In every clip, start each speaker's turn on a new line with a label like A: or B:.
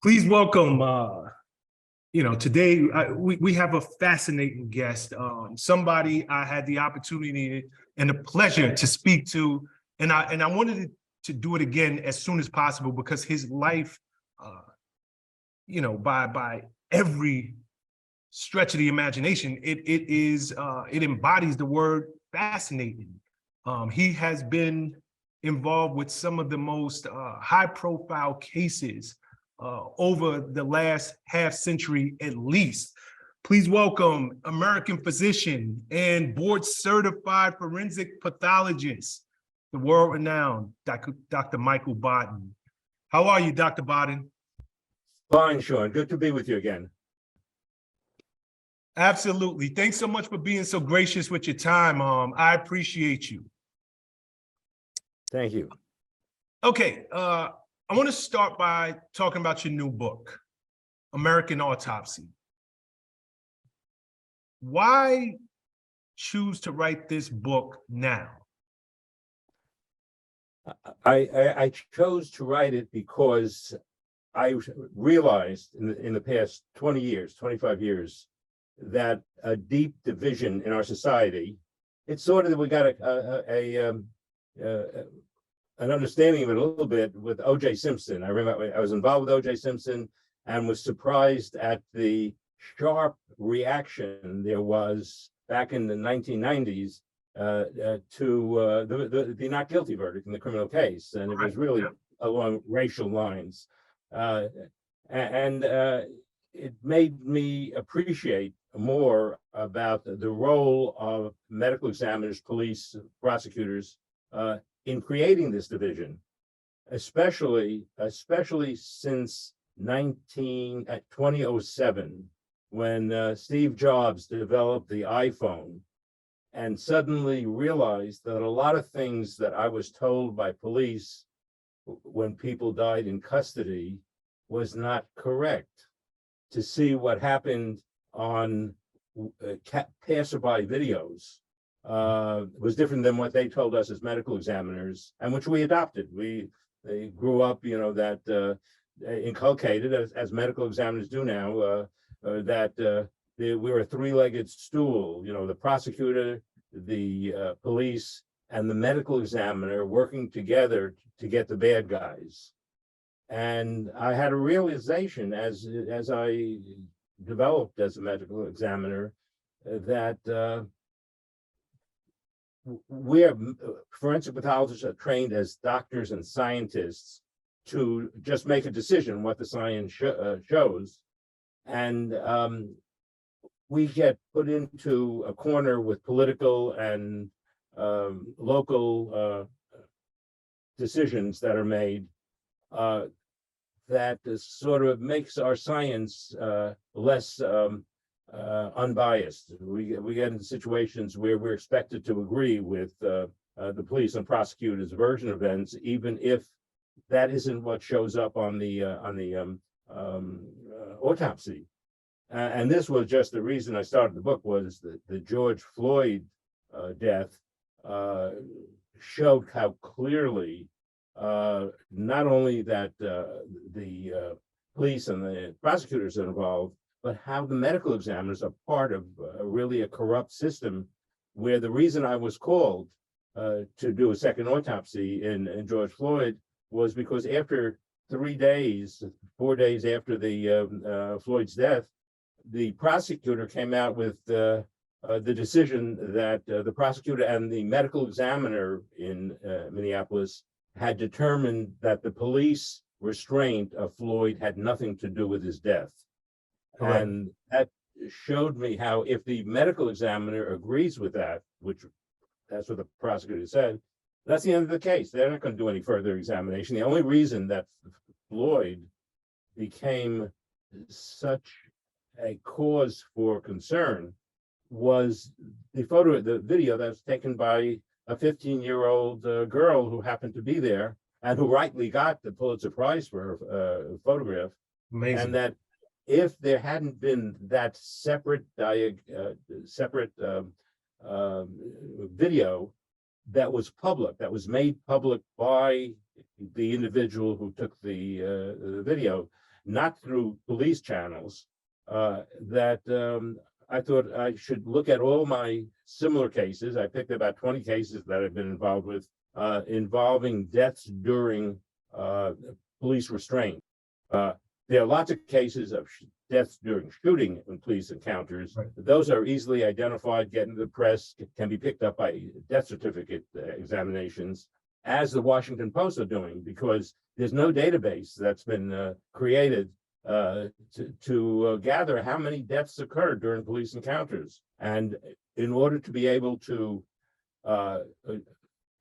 A: Please welcome, today we have a fascinating guest, somebody I had the opportunity and the pleasure to speak to, and I wanted to do it again as soon as possible because his life, by every stretch of the imagination, it embodies the word fascinating. He has been involved with some of the most high-profile cases over the last half century at least. Please welcome American physician and board-certified forensic pathologist, the world-renowned Dr. Michael Bodden. How are you, Dr. Bodden?
B: Fine, Sean. Good to be with you again.
A: Absolutely. Thanks so much for being so gracious with your time. I appreciate you.
B: Thank you.
A: Okay, I want to start by talking about your new book, American Autopsy. Why choose to write this book now?
B: I chose to write it because I realized in the past 20 years, 25 years, that a deep division in our society, it's sort of that we got an understanding of it a little bit with O.J. Simpson. I remember I was involved with O.J. Simpson and was surprised at the sharp reaction there was back in the 1990s to the not guilty verdict in the criminal case. And it was really along racial lines. It made me appreciate more about the role of medical examiners, police, prosecutors, in creating this division, especially since 2007, when Steve Jobs developed the iPhone and suddenly realized that a lot of things that I was told by police when people died in custody was not correct. To see what happened on passerby videos was different than what they told us as medical examiners, and which we adopted. They grew up, that inculcated as medical examiners do now, that we're a three-legged stool. The prosecutor, the police, and the medical examiner working together to get the bad guys. And I had a realization as I developed as a medical examiner that forensic pathologists are trained as doctors and scientists to just make a decision what the science shows. And we get put into a corner with political and local decisions that are made that sort of makes our science less unbiased. We get into situations where we're expected to agree with the police and prosecutors' version of events, even if that isn't what shows up on the autopsy. And this was just the reason I started the book, was the George Floyd death showed how clearly not only that the police and the prosecutors are involved, but how the medical examiners are part of really a corrupt system, where the reason I was called to do a second autopsy in George Floyd was because after 4 days after the Floyd's death, the prosecutor came out with the decision that the prosecutor and the medical examiner in Minneapolis had determined that the police restraint of Floyd had nothing to do with his death. Correct. And that showed me how, if the medical examiner agrees with that, which that's what the prosecutor said, that's the end of the case. They're not going to do any further examination. The only reason that Floyd became such a cause for concern was the video that was taken by a 15-year-old girl who happened to be there and who rightly got the Pulitzer Prize for her photograph. Amazing. And that if there hadn't been that separate video that was public, that was made public by the individual who took the video, not through police channels, that I thought I should look at all my similar cases. I picked about 20 cases that I've been involved with, involving deaths during police restraint. There are lots of cases of deaths during shooting and police encounters.
A: Right.
B: Those are easily identified, get into the press, can be picked up by death certificate examinations, as the Washington Post are doing, because there's no database that's been created to gather how many deaths occurred during police encounters. And in order to be able to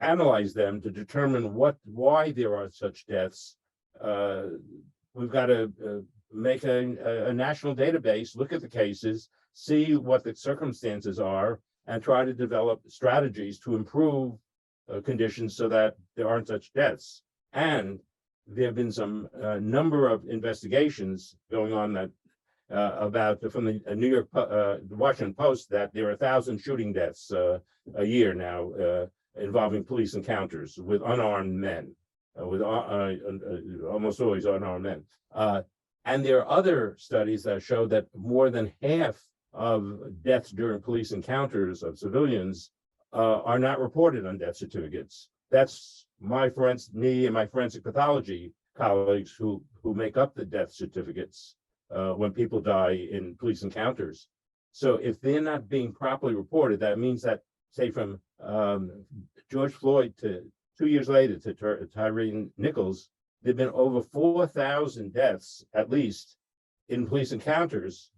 B: analyze them to determine why there are such deaths, we've got to make a national database, look at the cases, see what the circumstances are, and try to develop strategies to improve conditions so that there aren't such deaths. And there have been some number of investigations going on that about from the New York, the Washington Post, that there are 1,000 shooting deaths a year now involving police encounters with unarmed men, with almost always unarmed men. And there are other studies that show that more than half of deaths during police encounters of civilians are not reported on death certificates. That's me and my forensic pathology colleagues who make up the death certificates when people die in police encounters. So if they're not being properly reported, that means that, say, from George Floyd to 2 years later to Tyree Nichols, there've been over 4,000 deaths at least in police encounters,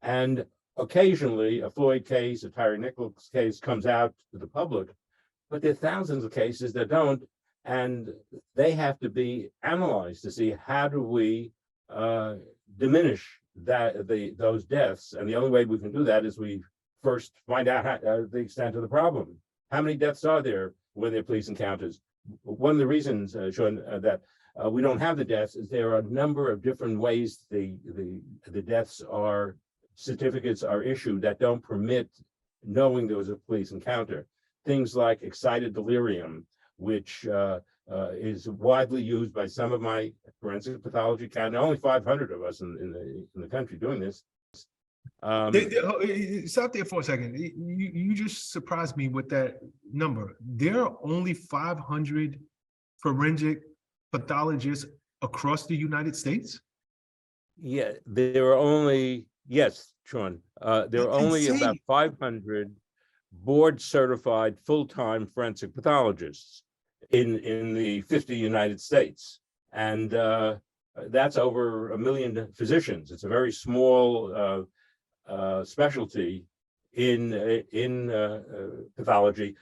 B: and occasionally a Floyd case, a Tyree Nichols case comes out to the public, but there are thousands of cases that don't, and they have to be analyzed to see how do we diminish those deaths. And the only way we can do that is we first find out the extent of the problem. How many deaths are there when there are police encounters? One of the reasons, Sean, that we don't have the deaths is there are a number of different ways the deaths certificates are issued that don't permit knowing there was a police encounter. Things like excited delirium, which is widely used by some of my forensic pathology count. Only 500 of us in the country doing this.
A: Stop there for a second. You just surprised me with that number. There are only 500 forensic pathologists across the United States?
B: Yeah, there are only, yes, Sean, there are only
A: insane.
B: about 500 board certified full-time forensic pathologists in the 50 United States. And that's over 1 million physicians. It's a very small specialty in pathology.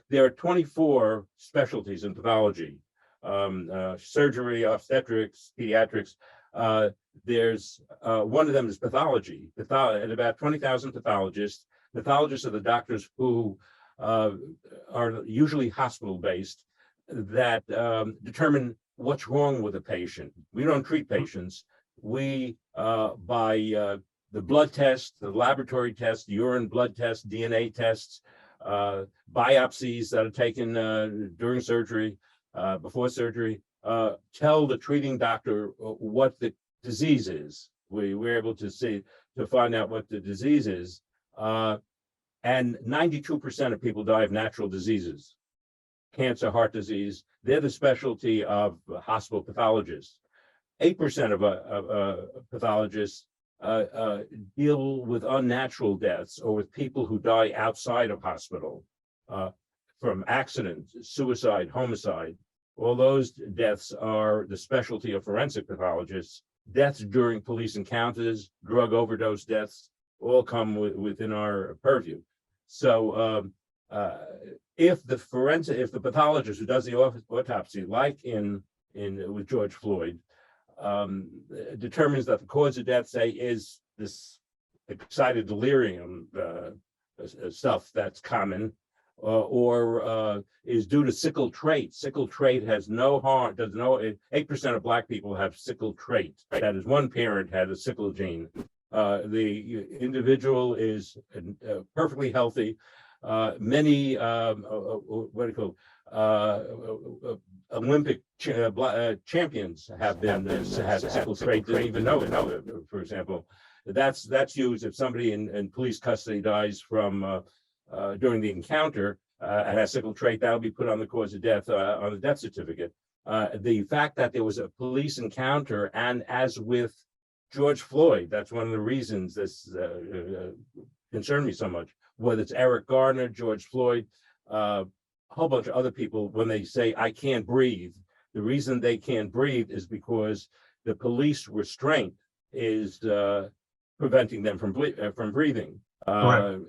B: There are 24 specialties in pathology: surgery, obstetrics, pediatrics. There's one of them is pathology. And about 20,000 pathologists. Pathologists are the doctors who are usually hospital-based that determine what's wrong with a patient. We don't treat patients. We, by the blood test, the laboratory test, the urine blood test, DNA tests, biopsies that are taken during surgery, before surgery, tell the treating doctor what the disease is. We're able to find out what the disease is. And 92% of people die of natural diseases. Cancer, heart disease, they're the specialty of hospital pathologists. 8% of pathologists deal with unnatural deaths or with people who die outside of hospital from accident, suicide, homicide. All those deaths are the specialty of forensic pathologists. Deaths during police encounters, drug overdose deaths, all come within our purview. So if the pathologist who does the autopsy, like with George Floyd, determines that the cause of death, say, is this excited delirium stuff that's common, or is due to sickle trait. Sickle trait has no harm, 8% of Black people have sickle trait. That is, one parent had a sickle gene. The individual is perfectly healthy. Many Olympic champions have been had sickle trait, didn't even know it. For example, that's used if somebody in police custody dies from during the encounter and has sickle trait. That'll be put on the cause of death on the death certificate. The fact that there was a police encounter, and as with George Floyd, that's one of the reasons this concerned me so much. Whether it's Eric Garner, George Floyd, a whole bunch of other people, when they say I can't breathe, the reason they can't breathe is because the police restraint is preventing them from breathing. The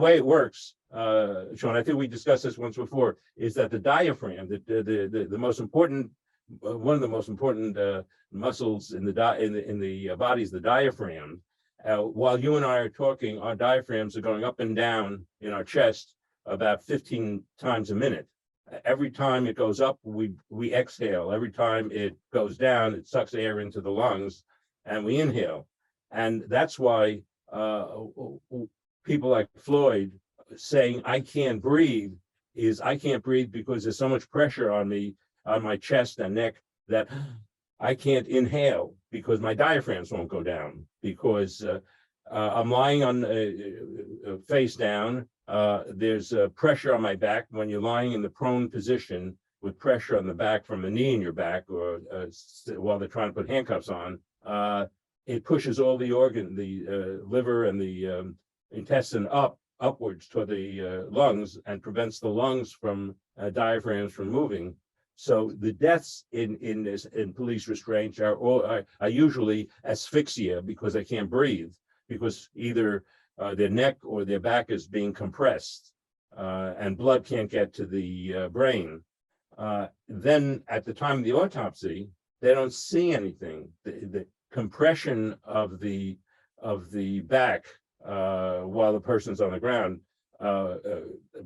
B: way it works, Sean, I think we discussed this once before, is that the diaphragm, the most important, one of the most important muscles in the body is the diaphragm. While you and I are talking, our diaphragms are going up and down in our chest about 15 times a minute. Every time it goes up, we exhale. Every time it goes down, it sucks air into the lungs, and we inhale. And that's why people like Floyd saying I can't breathe because there's so much pressure on me, on my chest and neck, that I can't inhale because my diaphragms won't go down, because I'm lying on face down. There's pressure on my back when you're lying in the prone position with pressure on the back from the knee in your back, or while they're trying to put handcuffs on. It pushes all the the liver and the intestine upwards toward the lungs, and prevents the lungs from diaphragms from moving. So the deaths in police restraints are usually asphyxia, because they can't breathe, because either their neck or their back is being compressed, and blood can't get to the brain. Then at the time of the autopsy, they don't see anything. The compression of the back while the person's on the ground,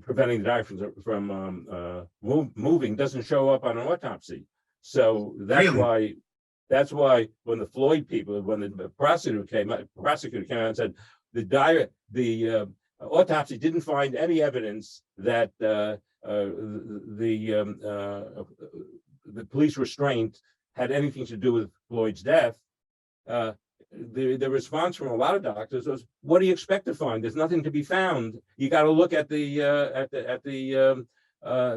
B: preventing the diaphragm from moving, doesn't show up on an autopsy. So that's why when the Floyd people, when the prosecutor came out and said the autopsy didn't find any evidence that the police restraint had anything to do with Floyd's death, the response from a lot of doctors was, "What do you expect to find? There's nothing to be found. You got to look at the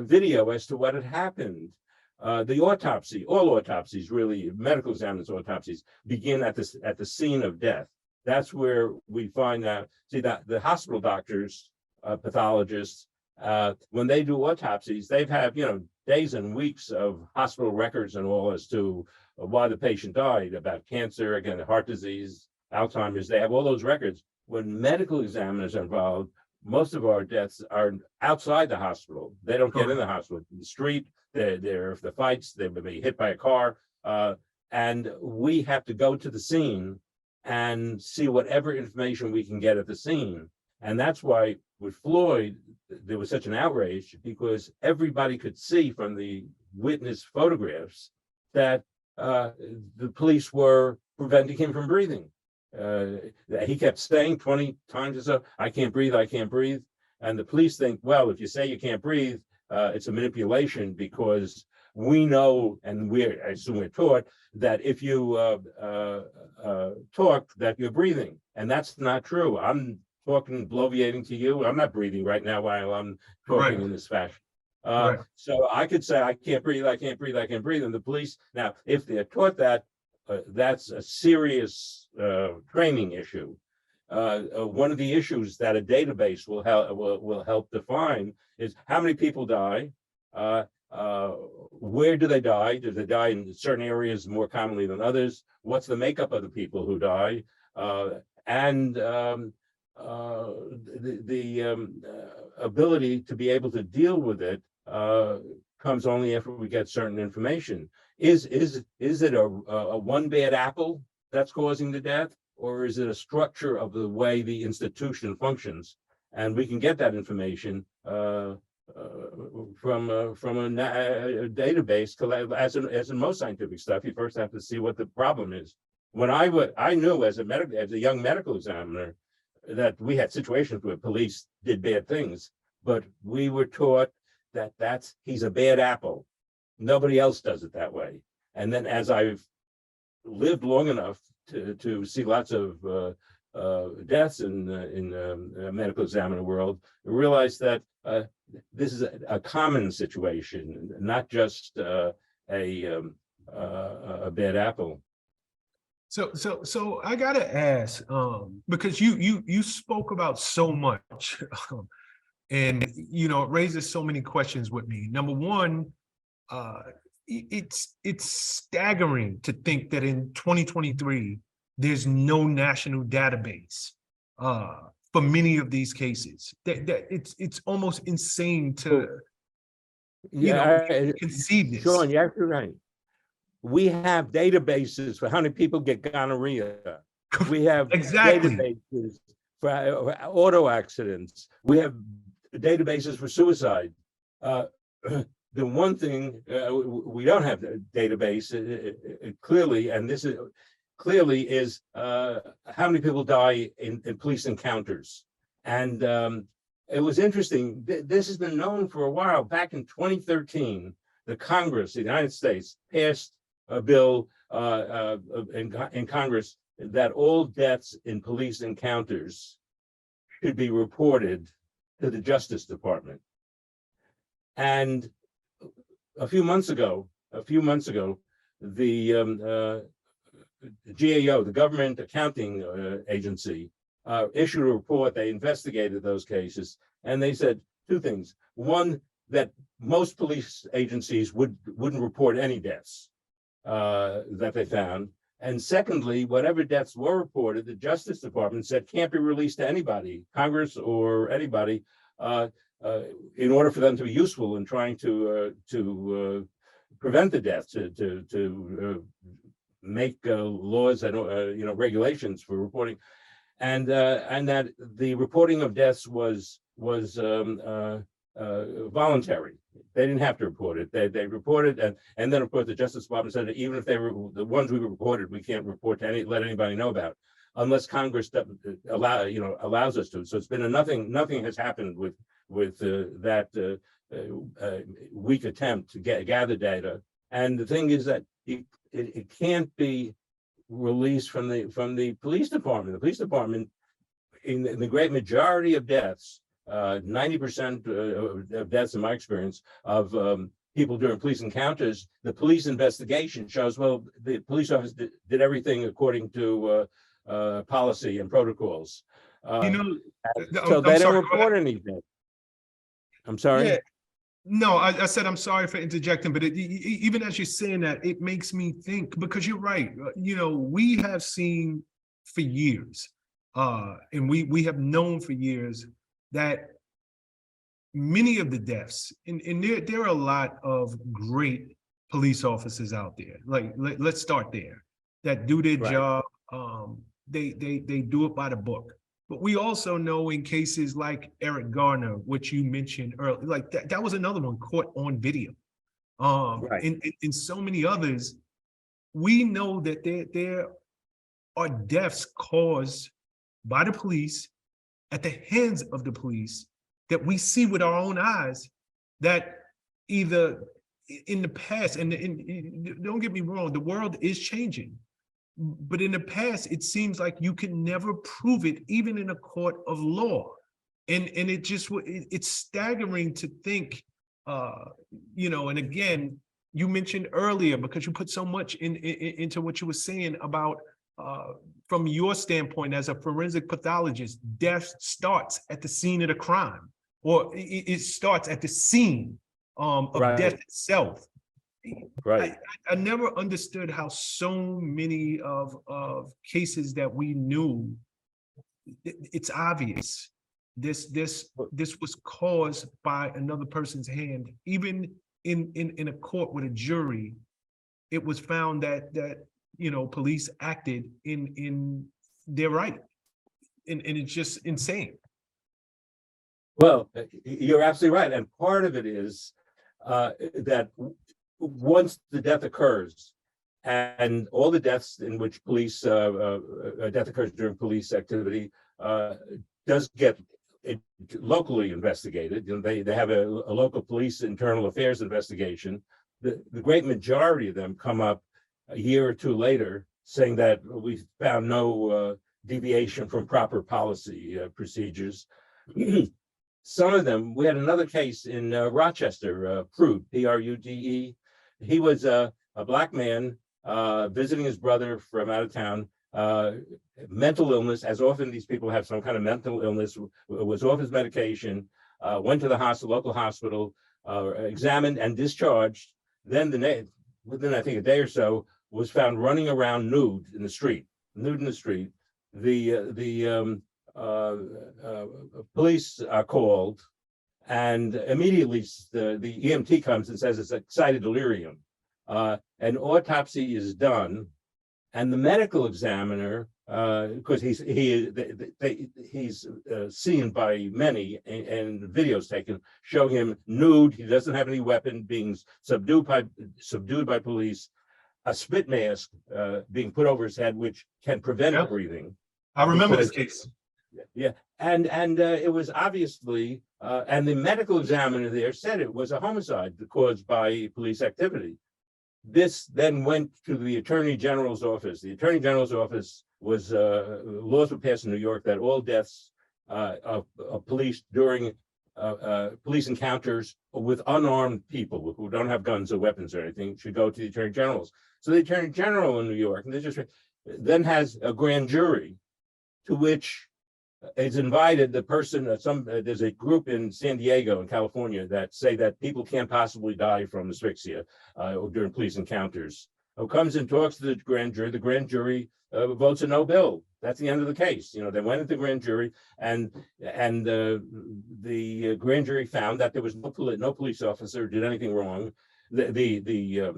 B: video as to what had happened." The autopsy, all autopsies, really, medical examiners' autopsies, begin at the scene of death. That's where we find out. See, that the hospital doctors, pathologists, when they do autopsies, they've had days and weeks of hospital records and all as to why the patient died, about cancer, again, heart disease, Alzheimer's. They have all those records. When medical examiners are involved, most of our deaths are outside the hospital. They don't get in the hospital. In the street, if the fights, they may be hit by a car, and we have to go to the scene and see whatever information we can get at the scene. And that's why with Floyd, there was such an outrage, because everybody could see from the witness photographs that the police were preventing him from breathing. He kept saying 20 times or so, "I can't breathe, I can't breathe." And the police think, well, if you say you can't breathe, it's a manipulation, because we know, and I assume we're taught, that if you talk, that you're breathing. And that's not true. I'm talking, bloviating to you. I'm not breathing right now while I'm talking in this fashion. So I could say, I can't breathe, I can't breathe, I can't breathe. And the police, now, if they're taught that, that's a serious training issue. One of the issues that a database will help define is how many people die, where do they die? Do they die in certain areas more commonly than others? What's the makeup of the people who die? And the ability to be able to deal with it comes only after we get certain information. Is it a one bad apple that's causing the death, or is it a structure of the way the institution functions? And we can get that information from a database. As in most scientific stuff, you first have to see what the problem is. When I knew as a young medical examiner that we had situations where police did bad things, but we were taught he's a bad apple. Nobody else does it that way. And then as I've lived long enough to see lots of deaths in medical examiner world, I realized that this is a common situation, not just a bad apple.
A: So I gotta ask, because you spoke about so much, and it raises so many questions with me. Number one, it's staggering to think that in 2023 there's no national database for many of these cases. That it's almost insane to conceive this.
B: Sean, you're right. We have databases for how many people get gonorrhea. We have
A: Exactly.
B: databases for auto accidents. We have databases for suicide. The one thing we don't have a database clearly, and this is clearly, is how many people die in police encounters. And it was interesting. This has been known for a while. Back in 2013, the Congress, the United States, passed a bill in Congress that all deaths in police encounters should be reported to the Justice Department. And a few months ago, the GAO, the Government Accounting Agency, issued a report. They investigated those cases, and they said two things. One, that most police agencies wouldn't report any deaths that they found. And secondly, whatever deaths were reported, the Justice Department said can't be released to anybody, Congress or anybody, in order for them to be useful in trying to prevent the deaths, to make laws and regulations for reporting, and that the reporting of deaths was voluntary. They didn't have to report it. They reported, and then of course the Justice Department said that even if they were the ones we reported, we can't report to let anybody know about, unless Congress allows us to. So it's been nothing has happened with that weak attempt to gather data. And the thing is that it can't be released from the police department. The police department, in the great majority of deaths, 90% of deaths, in my experience, of people during police encounters, the police investigation shows, well, the police office did everything according to policy and protocols. So they don't report anything. I'm sorry.
A: Yeah. No, I said I'm sorry for interjecting, but even as you're saying that, it makes me think, because you're right. We have seen for years, and we have known for years that many of the deaths, and there are a lot of great police officers out there. Like let's start there, that do their job. They do it by the book. But we also know in cases like Eric Garner, which you mentioned earlier, like that was another one caught on video. In so many others, we know that there are deaths caused by the police, at the hands of the police, that we see with our own eyes, that either in the past, and don't get me wrong, the world is changing. But in the past, it seems like you can never prove it, even in a court of law. And it's staggering to think, and again, you mentioned earlier, because you put so much into what you were saying about, from your standpoint as a forensic pathologist, death starts at the scene of the crime, or it starts at the scene of death itself.
B: Right.
A: I never understood how so many of cases that we knew, it's obvious this was caused by another person's hand. Even in a court with a jury, it was found that police acted in their right, and it's just insane.
B: Well, you're absolutely right, and part of it is that once the death occurs, and all the deaths in which police death occurs during police activity does get it locally investigated. You know, they have a local police internal affairs investigation. The great majority of them come up a year or two later saying that we found no deviation from proper policy procedures. Some of them, we had another case in Rochester, Prude, P-R-U-D-E. He was a black man visiting his brother from out of town. Mental illness, as often these people have some kind of mental illness, was off his medication, went to the local hospital, examined and discharged. Then within I think a day or so, was found running around nude in the street. The police are called, and immediately the EMT comes and says it's excited delirium. An autopsy is done, and the medical examiner, because he's seen by many and videos taken, show him nude. He doesn't have any weapon, being subdued by police, a spit mask being put over his head, which can prevent breathing.
A: I remember this case.
B: Yeah, and it was obviously, and the medical examiner there said it was a homicide caused by police activity. This then went to the Attorney General's office. The Attorney General's office was, laws were passed in New York that all deaths of police during police encounters with unarmed people who don't have guns or weapons or anything should go to the Attorney General's. So the Attorney General in New York, and then has a grand jury to which is invited the person. There's a group in San Diego in California that say that people can't possibly die from asphyxia during police encounters. Who comes and talks to the grand jury? The grand jury votes a no bill. That's the end of the case. You know, they went into the grand jury, and the grand jury found that there was no police officer did anything wrong. The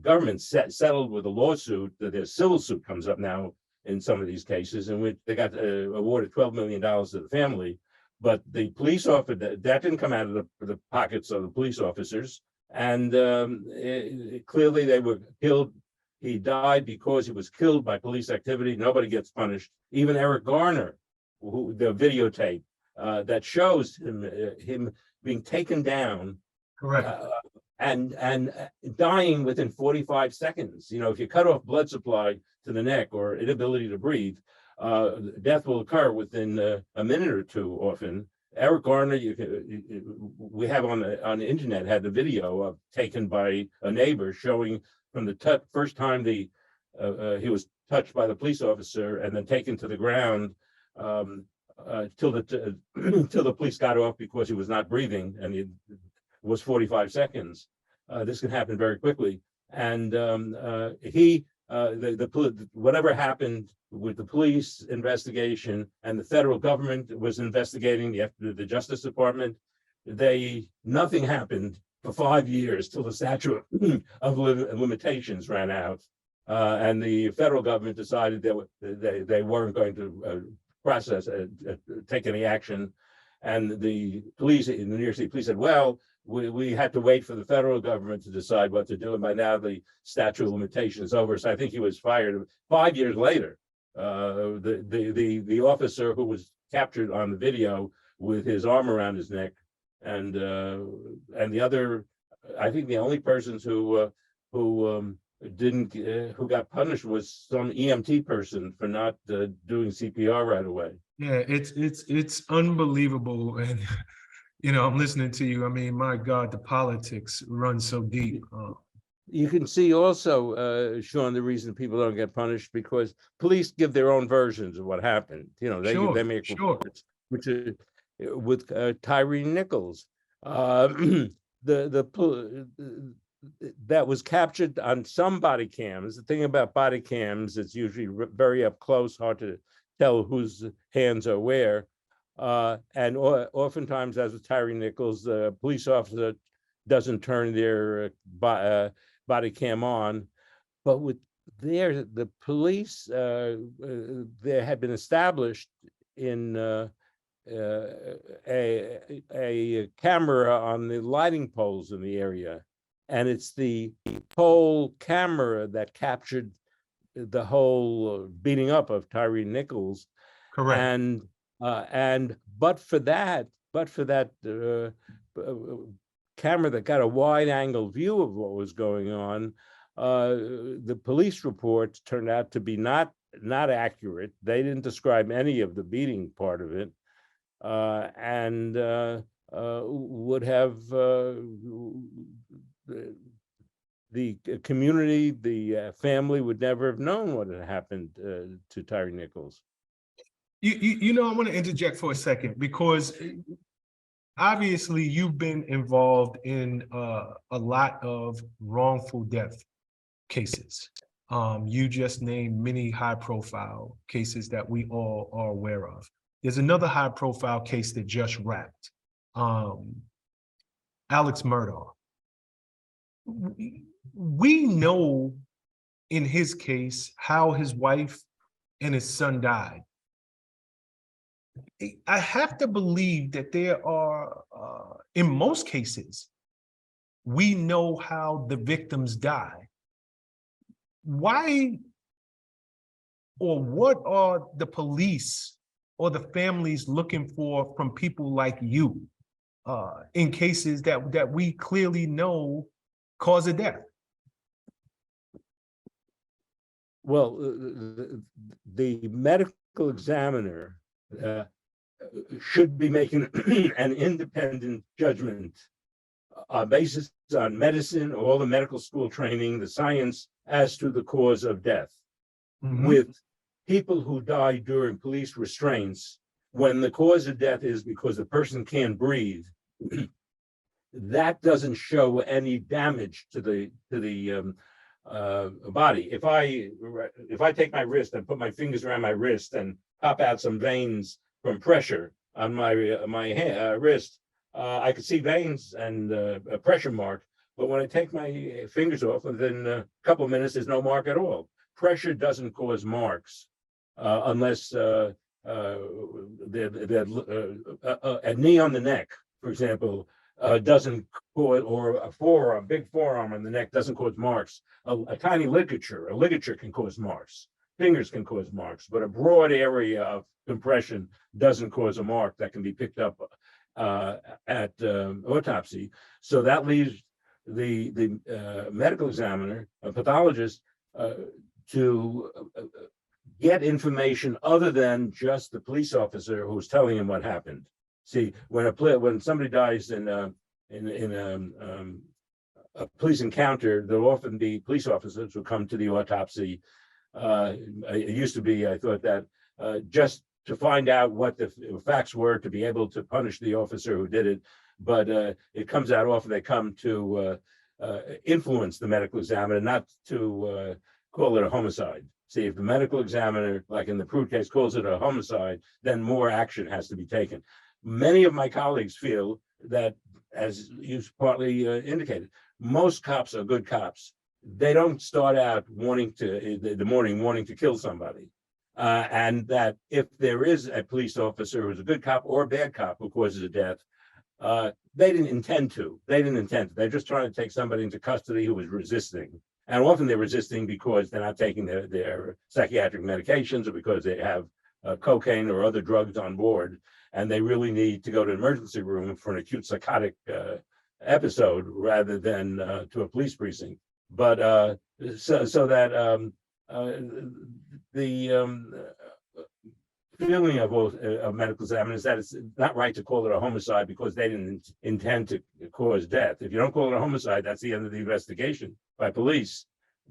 B: government settled with a lawsuit. The civil suit comes up now in some of these cases, in which they got awarded $12 million to the family, but the police officer, that didn't come out of the pockets of the police officers, and clearly they were killed. He died because he was killed by police activity. Nobody gets punished. Even Eric Garner, the videotape that shows him being taken down,
A: Correct,
B: and dying within 45 seconds. You know, if you cut off blood supply to the neck or inability to breathe, death will occur within a minute or two. Often, Eric Garner, we have on the internet, had the video taken by a neighbor showing from the first time he was touched by the police officer and then taken to the ground till the police got off because he was not breathing, and it was 45 seconds. This can happen very quickly, and whatever happened with the police investigation and the federal government was investigating the Justice Department, nothing happened for 5 years till the statute of limitations ran out, and the federal government decided they weren't going to take any action, and the police in the New York City police said, well, we had to wait for the federal government to decide what to do, and by now the statute of limitations is over. So I think he was fired 5 years later. The officer who was captured on the video with his arm around his neck, and the other, I think the only persons who got punished was some EMT person for not doing CPR right away.
A: yeah, it's unbelievable, and you know, I'm listening to you. I mean, my God, the politics run so deep.
B: You can see also, Sean, the reason people don't get punished because police give their own versions of what happened. You know, they make reports, which is with Tyree Nichols, that was captured on some body cams. The thing about body cams, it's usually very up close, hard to tell whose hands are where. And oftentimes, as with Tyree Nichols, the police officer doesn't turn their body cam on. But with the police, there had been established in a camera on the lighting poles in the area. And it's the pole camera that captured the whole beating up of Tyree Nichols.
A: Correct.
B: And And but for that camera that got a wide angle view of what was going on, the police reports turned out to be not accurate. They didn't describe any of the beating part of it, and would have the community, the family would never have known what had happened to Tyree Nichols.
A: You know, I want to interject for a second, because obviously you've been involved in a lot of wrongful death cases. You just named many high-profile cases that we all are aware of. There's another high-profile case that just wrapped, Alex Murdaugh. We know in his case how his wife and his son died. I have to believe that there are, in most cases, we know how the victims die. Why or what are the police or the families looking for from people like you in cases that we clearly know cause of death?
B: Well, the medical examiner should be making an independent judgment basis on medicine, all the medical school training, the science as to the cause of death. With people who die during police restraints, when the cause of death is because the person can't breathe, that doesn't show any damage to the body. If I take my wrist and put my fingers around my wrist and pop out some veins from pressure on my wrist, I could see veins and a pressure mark. But when I take my fingers off, within a couple of minutes, there's no mark at all. Pressure doesn't cause marks unless a knee on the neck, for example, doesn't cause, or a forearm, big forearm on the neck doesn't cause marks. A tiny ligature can cause marks. Fingers can cause marks, but a broad area of compression doesn't cause a mark that can be picked up at autopsy. So that leaves the medical examiner, a pathologist, to get information other than just the police officer who's telling him what happened. See, when somebody dies in a police encounter, there'll often be police officers who come to the autopsy. It used to be, I thought that just to find out what the facts were to be able to punish the officer who did it. But it comes out often they come to influence the medical examiner, not to call it a homicide. See, if the medical examiner, like in the Prude case, calls it a homicide, then more action has to be taken. Many of my colleagues feel that, as you partly indicated, most cops are good cops. They don't start out wanting to kill somebody. And that if there is a police officer who's a good cop or a bad cop who causes a death, they didn't intend to. They're just trying to take somebody into custody who was resisting. And often they're resisting because they're not taking their psychiatric medications, or because they have cocaine or other drugs on board, and they really need to go to an emergency room for an acute psychotic episode rather than to a police precinct. But so that the feeling of medical examiners that it's not right to call it a homicide because they didn't intend to cause death. If you don't call it a homicide, that's the end of the investigation by police.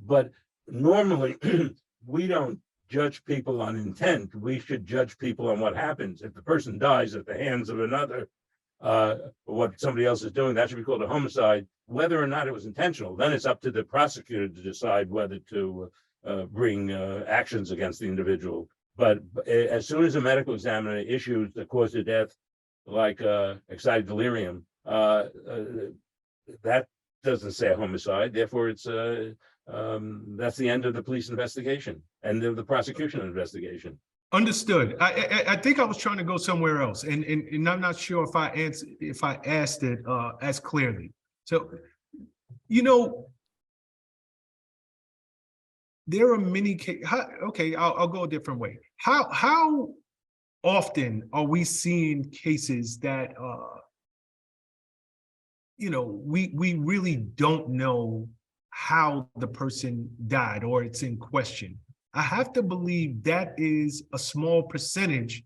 B: But normally, we don't judge people on intent. We should judge people on what happens. If the person dies at the hands of another, what somebody else is doing, that should be called a homicide. Whether or not it was intentional, then it's up to the prosecutor to decide whether to bring actions against the individual. But as soon as a medical examiner issues the cause of death, like excited delirium, that doesn't say a homicide. Therefore, it's that's the end of the police investigation and the prosecution investigation.
A: Understood. I think I was trying to go somewhere else, and I'm not sure if I asked it as clearly. So, you know, there are many cases. Okay, I'll go a different way. How often are we seeing cases that, we really don't know how the person died or it's in question? I have to believe that is a small percentage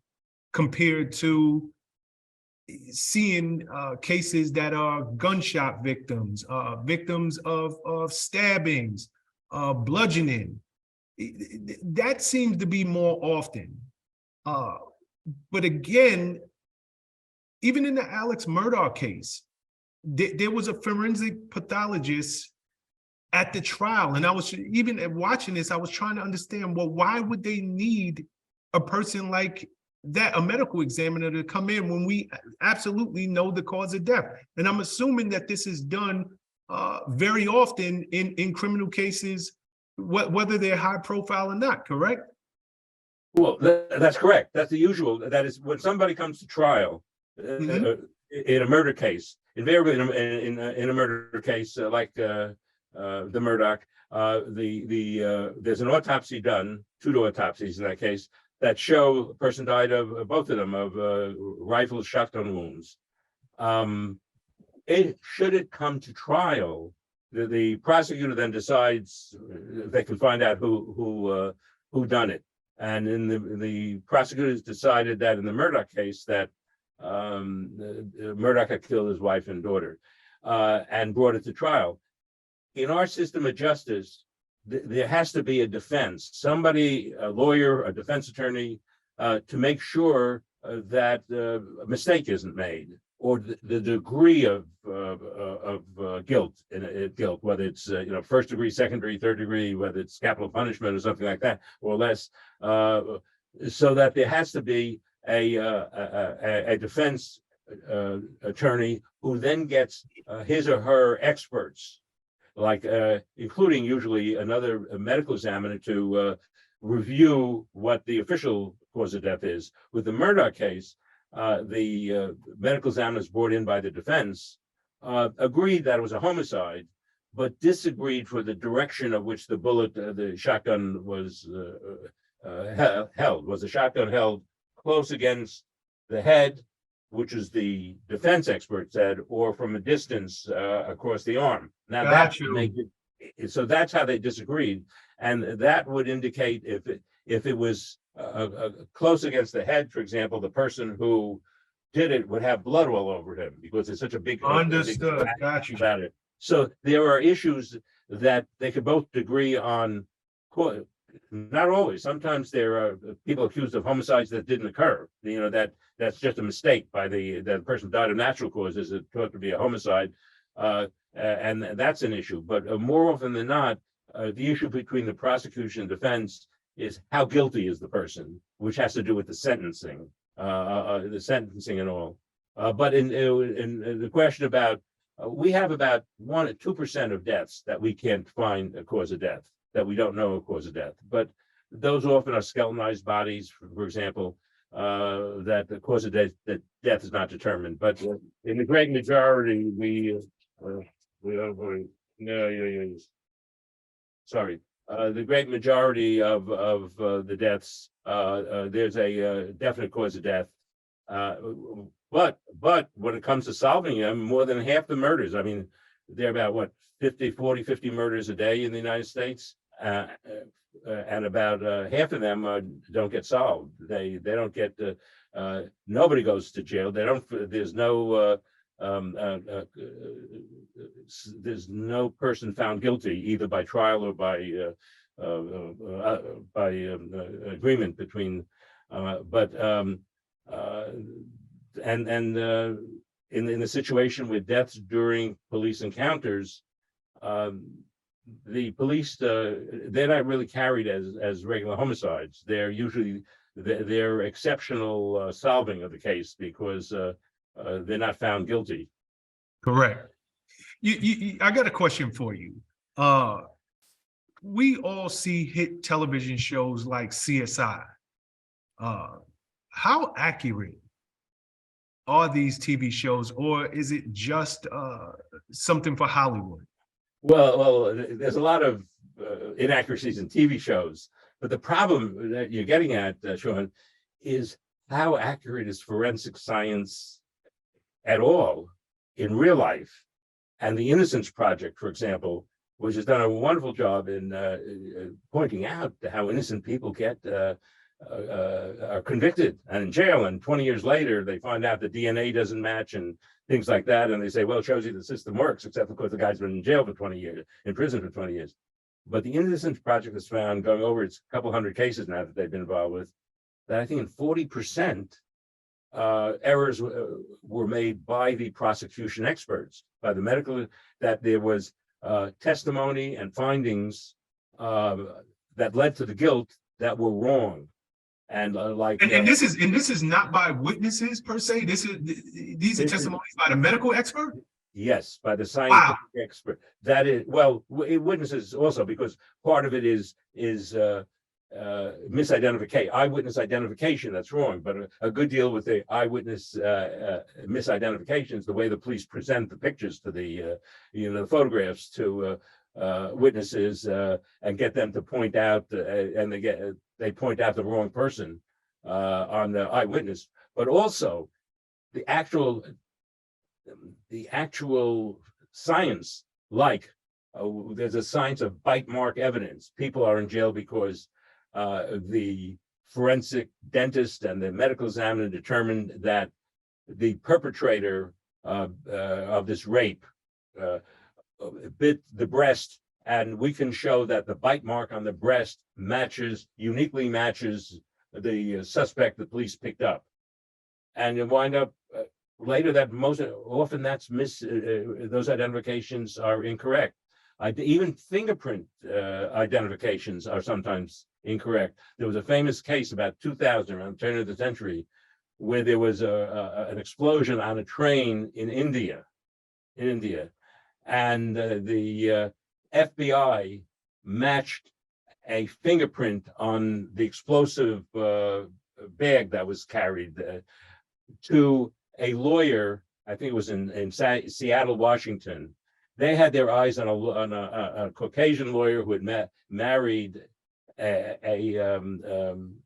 A: compared to seeing cases that are gunshot victims, victims of stabbings, bludgeoning. That seems to be more often. But again, even in the Alex Murdaugh case, there was a forensic pathologist at the trial. And I was, even watching this, I was trying to understand, well, why would they need a person like that, a medical examiner, to come in when we absolutely know the cause of death? And I'm assuming that this is done very often in criminal cases, whether they're high profile or not, correct?
B: Well, that's correct. That's the usual. That is, when somebody comes to trial in a murder case, invariably in a murder case like the Murdaugh, there's an autopsy done, two autopsies in that case, that show a person died of, both of them, of rifle shotgun wounds. Should it come to trial, the prosecutor then decides they can find out who done it. And in the prosecutors decided that in the Murdaugh case that Murdaugh had killed his wife and daughter, and brought it to trial. In our system of justice, there has to be a defense, somebody, a lawyer, a defense attorney, to make sure that a mistake isn't made, or the degree of guilt, whether it's first degree, second degree, third degree, whether it's capital punishment or something like that, or less, so that there has to be a defense attorney who then gets his or her experts, like including usually another medical examiner, to review what the official cause of death is. With the Murdaugh case, the medical examiners brought in by the defense agreed that it was a homicide, but disagreed for the direction of which the bullet, the shotgun was held. Was the shotgun held close against the head, which is the defense expert said, or from a distance across the arm? Now that make it, so that's how they disagreed, and that would indicate if it was close against the head, for example, the person who did it would have blood all over him because it's such a big
A: understood. Got you
B: about it. So there are issues that they could both agree on. Not always. Sometimes there are people accused of homicides that didn't occur. That's just a mistake by the person died of natural causes. It thought to be a homicide, and that's an issue. But more often than not, the issue between the prosecution and defense is how guilty is the person, which has to do with the sentencing and all. But in the question about, we have about 1 or 2% of deaths that we can't find a cause of death, that we don't know a cause of death. But those often are skeletonized bodies, for example, that the cause of death is not determined. But in the great majority, the great majority of the deaths, there's a definite cause of death. But when it comes to solving them, more than half the murders, I mean, there are about 50 murders a day in the United States, and about half of them don't get solved. They don't get, nobody goes to jail. They don't. There's no person found guilty either by trial or by agreement between. In the situation with deaths during police encounters, the police, they're not really carried as regular homicides. They're usually they're exceptional solving of the case because they're not found guilty.
A: Correct. I got a question for you. We all see hit television shows like CSI. How accurate are these TV shows, or is it just something for Hollywood?
B: Well, there's a lot of inaccuracies in TV shows, but the problem that you're getting at, Sean, is how accurate is forensic science at all in real life? And the Innocence Project, for example, which has done a wonderful job in pointing out how innocent people are convicted and in jail, and 20 years later they find out the DNA doesn't match and things like that, and they say, well, it shows you the system works, except because the guy's been in jail for 20 years, in prison for 20 years. But the Innocence Project has found, going over its couple hundred cases now that they've been involved with, that I think in 40% errors were made by the prosecution experts, by the medical, that there was testimony and findings that led to the guilt that were wrong. And
A: and this is not by witnesses per se. These are testimonies by the medical expert.
B: Yes, by the scientific expert. That is, well, witnesses also, because part of it is misidentification, eyewitness identification. That's wrong, but a good deal with the eyewitness misidentifications, the way the police present the pictures to the the photographs to witnesses and get them to point out, and they point out the wrong person on the eyewitness, but also the actual science, like there's a science of bite mark evidence. People are in jail because the forensic dentist and the medical examiner determined that the perpetrator of this rape bit the breast, and we can show that the bite mark on the breast uniquely matches the suspect the police picked up. And you wind up later that most often those identifications are incorrect. Even fingerprint identifications are sometimes incorrect. There was a famous case about 2000, around the turn of the century, where there was an explosion on a train in India, and the FBI matched a fingerprint on the explosive bag that was carried to a lawyer. I think it was in Seattle, Washington. They had their eyes on a Caucasian lawyer who had married a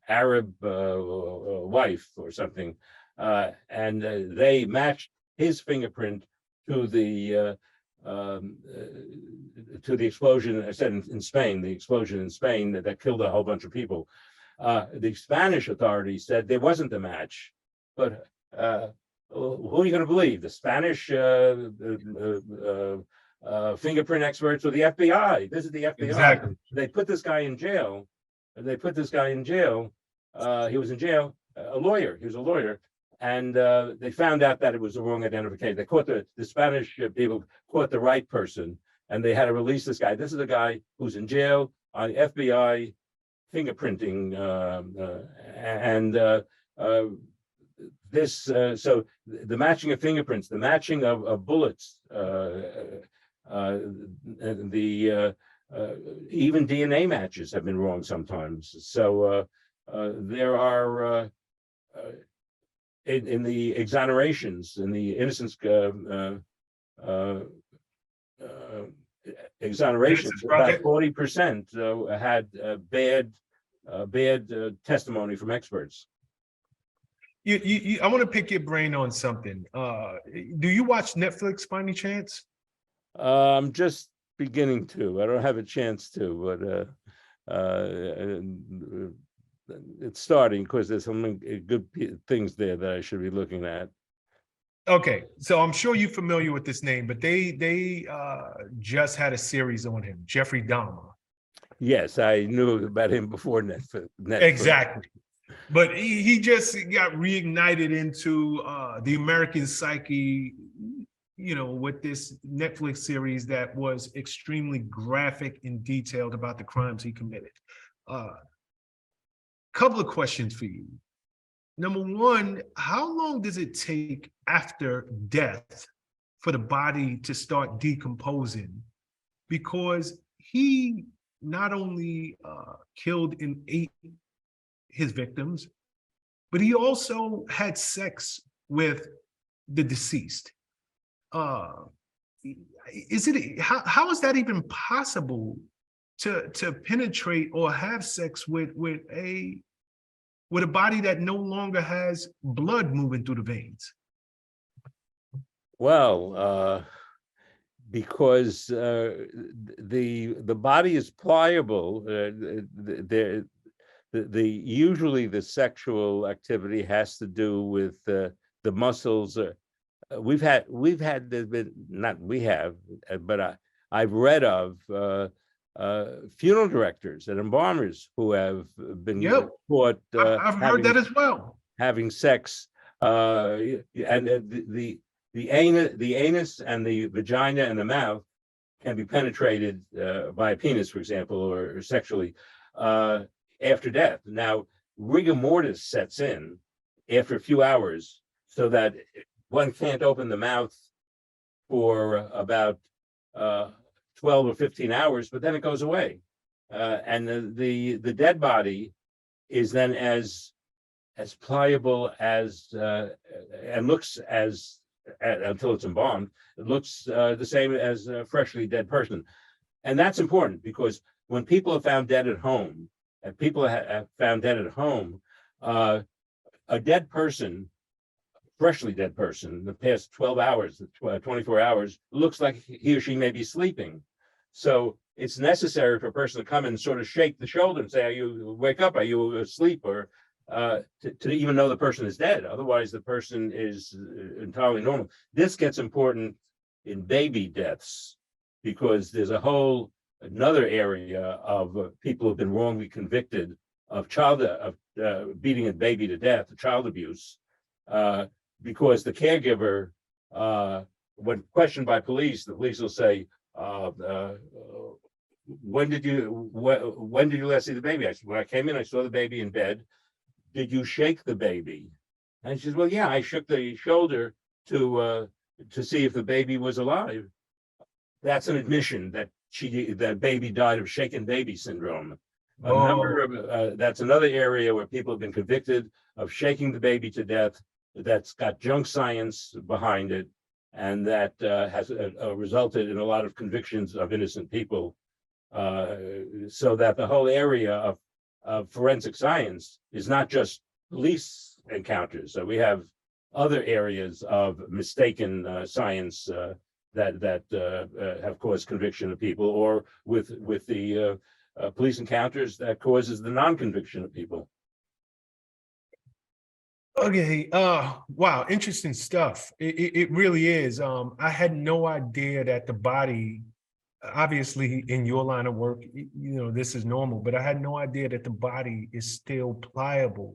B: Arab wife or something, and they matched his fingerprint to the explosion. I said in Spain, the explosion in Spain that killed a whole bunch of people. The Spanish authorities said there wasn't a match, but who are you going to believe? The Spanish fingerprint experts or the FBI? This is the FBI.
A: Exactly.
B: They put this guy in jail. He was in jail, a lawyer. He was a lawyer. And they found out that it was the wrong identification. They caught the Spanish people caught the right person, and they had to release this guy. This is a guy who's in jail on FBI fingerprinting, so the matching of fingerprints, the matching of bullets, even DNA matches have been wrong sometimes. So there are in the exonerations, in the innocence exonerations, about 40% had bad testimony from experts.
A: I want to pick your brain on something. Do you watch Netflix by any chance?
B: I'm just beginning to. I don't have a chance to, but it's starting because there's some good things there that I should be looking at.
A: Okay, so I'm sure you're familiar with this name, but they just had a series on him, Jeffrey Dalmer.
B: Yes, I knew about him before Netflix.
A: Exactly. But he just got reignited into the American psyche, with this Netflix series that was extremely graphic and detailed about the crimes he committed. Couple of questions for you. Number one, how long does it take after death for the body to start decomposing? Because he not only killed and ate his victims, but he also had sex with the deceased. How is that even possible to penetrate or have sex with a with a body that no longer has blood moving through the veins?
B: Well, because the body is pliable. Usually the sexual activity has to do with the muscles. There's been, not we have, but I've read of funeral directors and embalmers who have been
A: Yep.
B: caught
A: I've heard that as well.
B: having sex, and the anus and the vagina and the mouth can be penetrated by a penis, for example, or sexually after death. Now, rigor mortis sets in after a few hours, so that one can't open the mouth for about 12 or 15 hours, but then it goes away. And the dead body is then as pliable as and looks as until it's embalmed, it looks the same as a freshly dead person. And that's important, because when people are found dead at home, and people have found dead at home, a dead person, freshly dead person, in the past 12 hours, 24 hours, looks like he or she may be sleeping. So it's necessary for a person to come and sort of shake the shoulder and say, "Are you wake up? Are you asleep?" Or to even know the person is dead. Otherwise, the person is entirely normal. This gets important in baby deaths, because there's another area of people who've been wrongly convicted of beating a baby to death, child abuse, because the caregiver, when questioned by police, the police will say, when did you last see the baby? I said, when I came in, I saw the baby in bed. Did you shake the baby? And she says, well, yeah, I shook the shoulder to see if the baby was alive. That's an admission that that baby died of shaken baby syndrome. That's another area where people have been convicted of shaking the baby to death. That's got junk science behind it, and that has resulted in a lot of convictions of innocent people. So that the whole area of forensic science is not just police encounters. So we have other areas of mistaken science that have caused conviction of people, or with the police encounters that causes the non-conviction of people.
A: Okay. Wow. Interesting stuff. It really is. I had no idea that the body, obviously in your line of work, this is normal, but I had no idea that the body is still pliable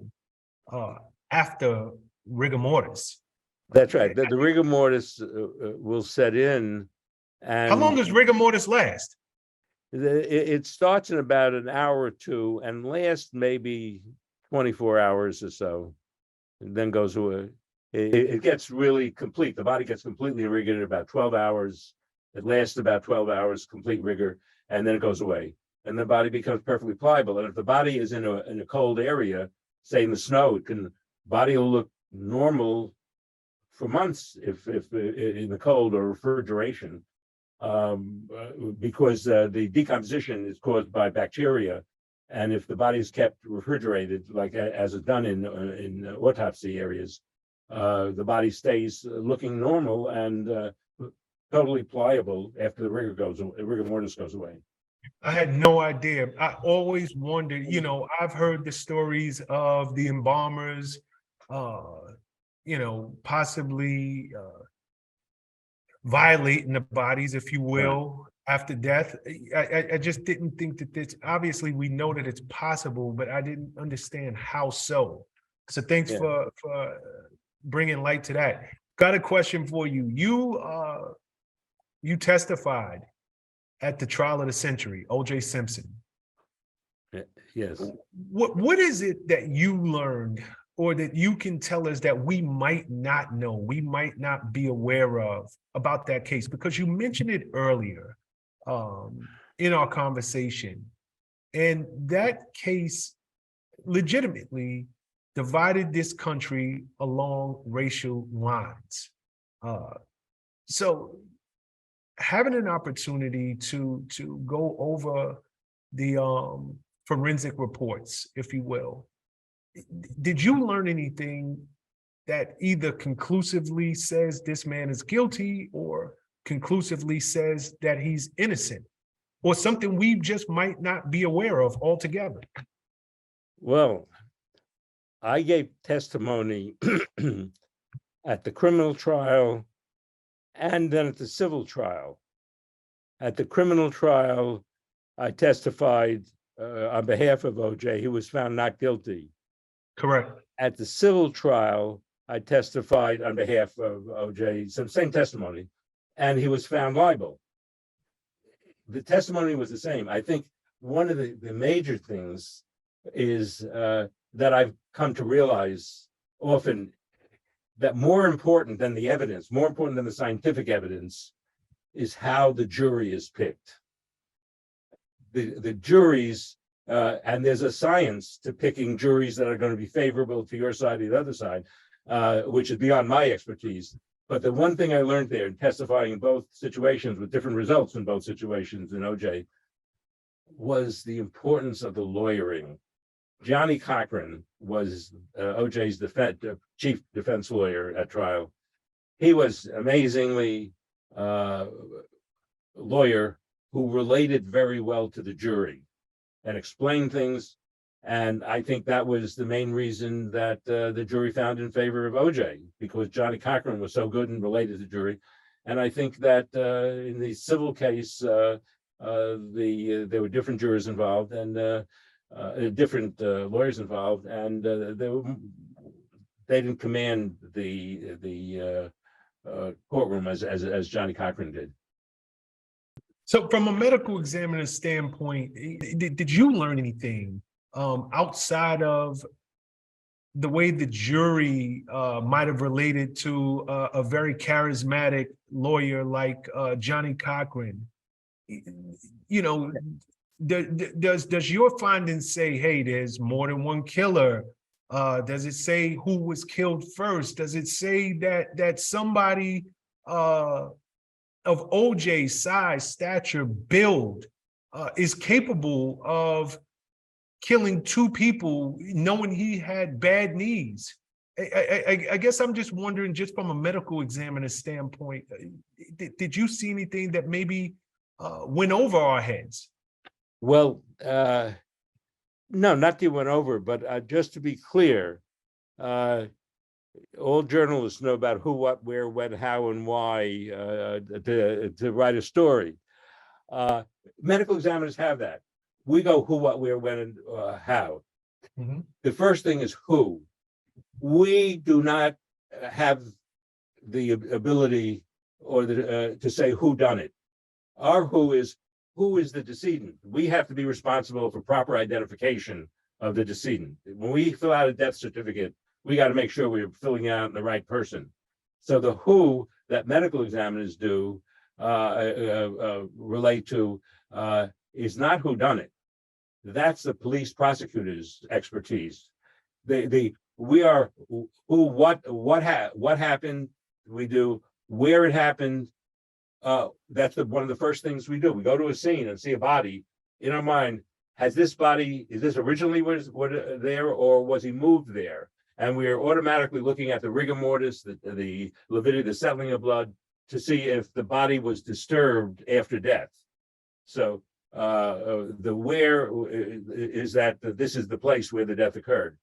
A: after rigor mortis.
B: That's right. The rigor mortis will set in. And
A: how long does rigor mortis last?
B: It starts in about an hour or two and lasts maybe 24 hours or so, and then goes away. It gets really complete. The body gets completely rigored in about 12 hours. It lasts about 12 hours, complete rigor, and then it goes away. And the body becomes perfectly pliable. And if the body is in a cold area, say in the snow, body will look normal for months if in the cold or refrigeration, because the decomposition is caused by bacteria. And if the body is kept refrigerated, like as is done in autopsy areas, the body stays looking normal and totally pliable after the rigor mortis goes away.
A: I had no idea. I always wondered, I've heard the stories of the embalmers, possibly violating the bodies, if you will, after death. I just didn't think that this, obviously we know that it's possible, but I didn't understand how so. So thanks for bringing light to that. Got a question for you. You testified at the trial of the century, O.J. Simpson.
B: Yes.
A: What is it that you learned, or that you can tell us, that we might not know, we might not be aware of about that case? Because you mentioned it earlier in our conversation, and that case legitimately divided this country along racial lines. So having an opportunity to go over the forensic reports, if you will, Did you learn anything that either conclusively says this man is guilty or conclusively says that he's innocent, or something we just might not be aware of altogether?
B: Well, I gave testimony at the criminal trial and then at the civil trial. At the criminal trial, I testified on behalf of OJ. He was found not guilty.
A: Correct.
B: At the civil trial, I testified on behalf of OJ, some same testimony, and he was found liable. The testimony was the same. I think one of the major things is that I've come to realize often that more important than the evidence, more important than the scientific evidence, is how the jury is picked. The juries, and there's a science to picking juries that are going to be favorable to your side or the other side, which is beyond my expertise. But the one thing I learned there in testifying in both situations with different results in both situations in OJ was the importance of the lawyering. Johnny Cochran was OJ's chief defense lawyer at trial. He was amazingly lawyer who related very well to the jury and explained things. And I think that was the main reason that the jury found in favor of OJ, because Johnny Cochran was so good and related to the jury. And I think that in the civil case, there were different jurors involved and different lawyers involved, and they didn't command the courtroom as Johnny Cochran did.
A: So from a medical examiner's standpoint, did you learn anything outside of the way the jury might have related to a very charismatic lawyer like Johnny Cochran? You know, does your findings say, hey, there's more than one killer? Does it say who was killed first? Does it say that somebody of OJ's size, stature, build is capable of killing two people knowing he had bad knees? I guess I'm just wondering, just from a medical examiner's standpoint, did you see anything that maybe went over our heads?
B: Well, no, not that you went over, but just to be clear, all journalists know about who, what, where, when, how, and why to write a story. Medical examiners have that. We go who, what, where, when, and how.
A: Mm-hmm.
B: The first thing is who. We do not have the ability or to say who done it. Our who is the decedent. We have to be responsible for proper identification of the decedent. When we fill out a death certificate, we got to make sure we're filling out the right person. So the who that medical examiners do relate to is not who done it. That's the police prosecutors' expertise. We are who, what happened. We do where it happened. That's one of the first things we do. We go to a scene and see a body. In our mind, is this originally was there, or was he moved there? And we are automatically looking at the rigor mortis, the lividity, the settling of blood, to see if the body was disturbed after death. So the where is that this is the place where the death occurred.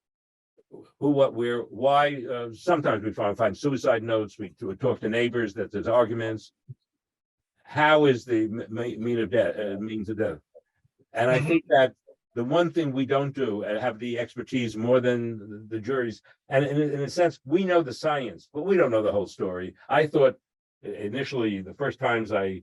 B: Who, what, where, why? Sometimes we find suicide notes. We talk to neighbors that there's arguments. How is the means of death? And I think that the one thing we don't do and have the expertise more than the juries, and in a sense, we know the science, but we don't know the whole story. I thought initially, the first times I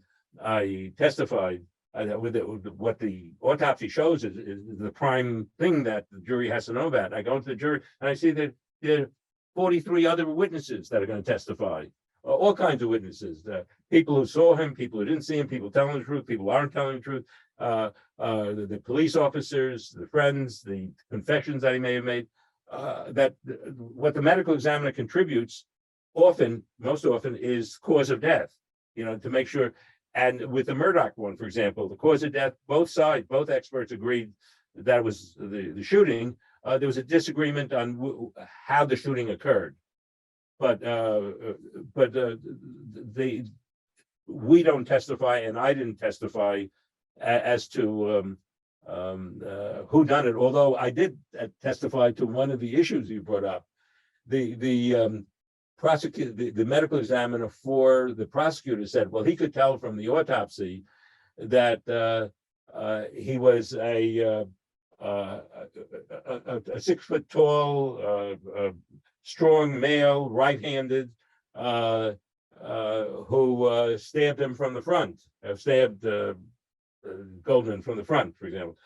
B: testified, what the autopsy shows is the prime thing that the jury has to know about. I go to the jury and I see that there are 43 other witnesses that are going to testify. All kinds of witnesses, people who saw him, people who didn't see him, people telling the truth, people who aren't telling the truth, the police officers, the friends, the confessions that he may have made, that what the medical examiner contributes most often is cause of death, to make sure. And with the Murdoch one, for example, the cause of death, both sides, both experts agreed that it was the shooting. there was a disagreement on how the shooting occurred, but we don't testify, and I didn't testify as to who done it. Although I did testify to one of the issues you brought up. The medical examiner for the prosecutor said, well, he could tell from the autopsy that he was a 6 foot tall, strong male, right-handed, who stabbed him from the front, stabbed Goldman from the front, for example.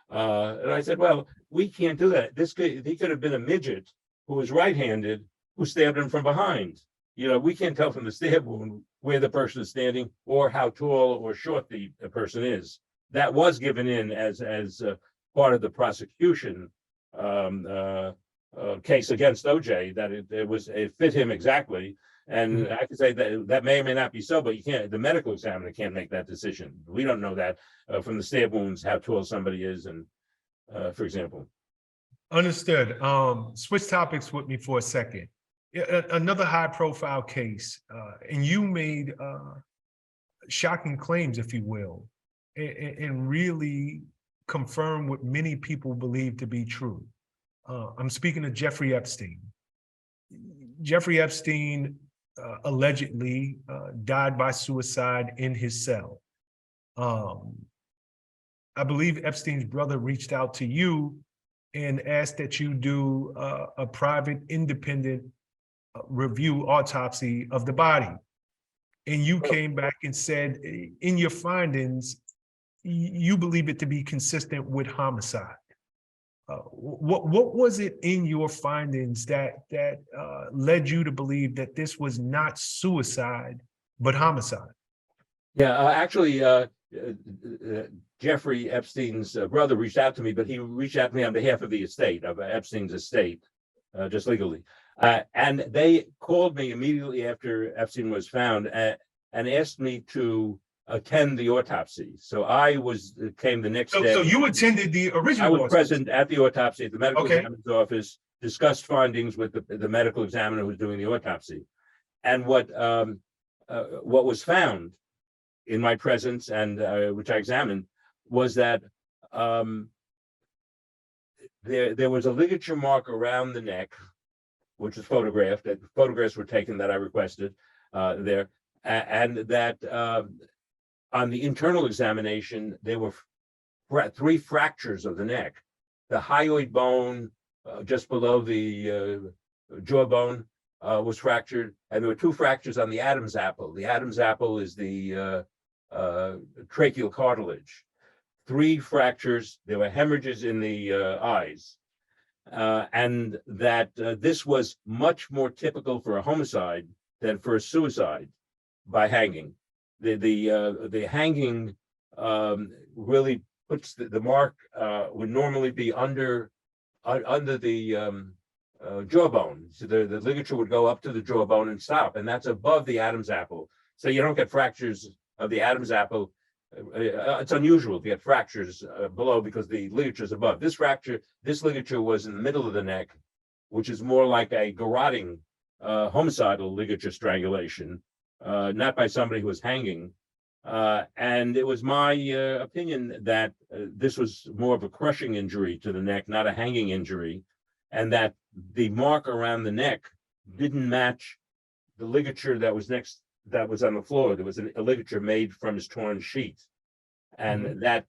B: And I said, well, we can't do that. He could have been a midget who was right-handed who stabbed him from behind. We can't tell from the stab wound where the person is standing or how tall or short the person is. That was given in as part of the prosecution case against OJ, that it fit him exactly. And I could say that may or may not be so, but the medical examiner can't make that decision. We don't know that from the stab wounds, how tall somebody is, and for example.
A: Understood. Switch topics with me for a second. Another high profile case, and you made shocking claims, if you will, and really confirm what many people believe to be true. I'm speaking of Jeffrey Epstein. Jeffrey Epstein allegedly died by suicide in his cell. I believe Epstein's brother reached out to you and asked that you do a private, independent review autopsy of the body. And you came back and said in your findings, you believe it to be consistent with homicide. What was it in your findings that led you to believe that this was not suicide, but homicide?
B: Yeah, actually, Jeffrey Epstein's brother reached out to me, but he reached out to me on behalf of the estate, of Epstein's estate, just legally. And they called me immediately after Epstein was found and asked me to attend the autopsy. So I came the next day.
A: So you attended the original
B: I was
A: autopsy.
B: present at the autopsy at the medical examiner's office, discussed findings with the medical examiner who was doing the autopsy. And what was found in my presence, and which I examined, was that there was a ligature mark around the neck, which was photographed. That photographs were taken that I requested there, and that on the internal examination there were 3 fractures of the neck. The hyoid bone just below the jawbone was fractured, and there were 2 fractures on the Adam's apple. The Adam's apple is the tracheal cartilage. 3 fractures. There were hemorrhages in the eyes. And that this was much more typical for a homicide than for a suicide by hanging. The hanging really puts the mark would normally be under the jawbone. So the ligature would go up to the jawbone and stop, and that's above the Adam's apple. So you don't get fractures of the Adam's apple. It's unusual to get fractures below because the ligature is above. This ligature was in the middle of the neck, which is more like a garroting homicidal ligature strangulation, not by somebody who was hanging. And it was my opinion that this was more of a crushing injury to the neck, not a hanging injury, and that the mark around the neck didn't match the ligature that was on the floor. There was a ligature made from his torn sheet, and that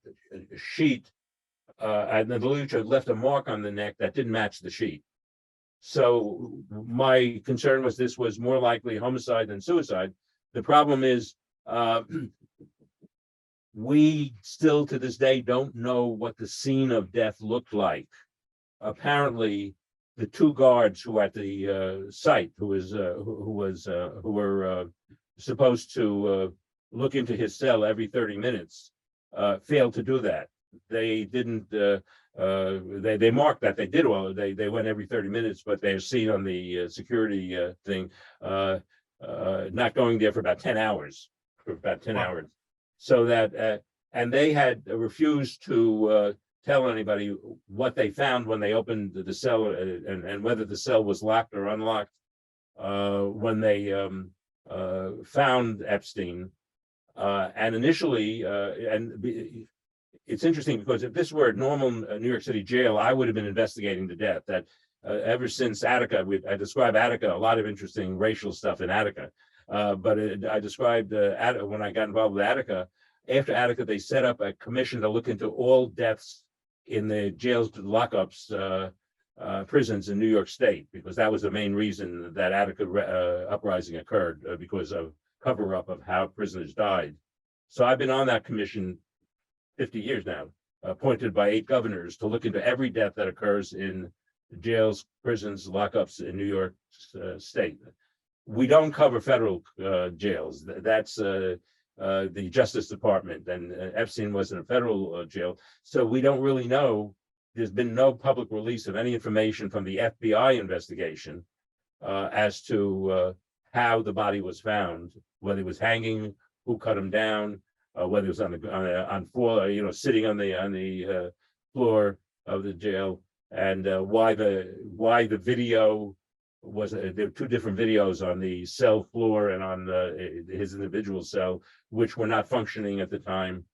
B: sheet and the ligature left a mark on the neck that didn't match the sheet. So my concern was this was more likely homicide than suicide. The problem is we still to this day don't know what the scene of death looked like. Apparently, the 2 guards who were at the site, who were supposed to look into his cell every 30 minutes, failed to do that. They didn't. They marked that they did all. They went every 30 minutes, but they're seen on the security thing not going there for about 10 hours. For about 10 hours, so that and they had refused to tell anybody what they found when they opened the cell and whether the cell was locked or unlocked when they found Epstein. And initially, it's interesting because if this were a normal New York City jail, I would have been investigating the death. That ever since Attica, I describe Attica, a lot of interesting racial stuff in Attica. But I described when I got involved with Attica. After Attica, they set up a commission to look into all deaths in the jails, lockups, prisons in New York State, because that was the main reason that Attica uprising occurred, because of cover-up of how prisoners died. So I've been on that commission 50 years now, appointed by 8 governors to look into every death that occurs in jails, prisons, lockups in New York State. We don't cover federal jails. That's the Justice Department, and Epstein was in a federal jail. So we don't really know. There's been no public release of any information from the FBI investigation as to how the body was found, whether it was hanging, who cut him down, whether it was on floor, sitting on the floor of the jail, and why the video was. There were 2 different videos on the cell floor and on his individual cell, which were not functioning at the time.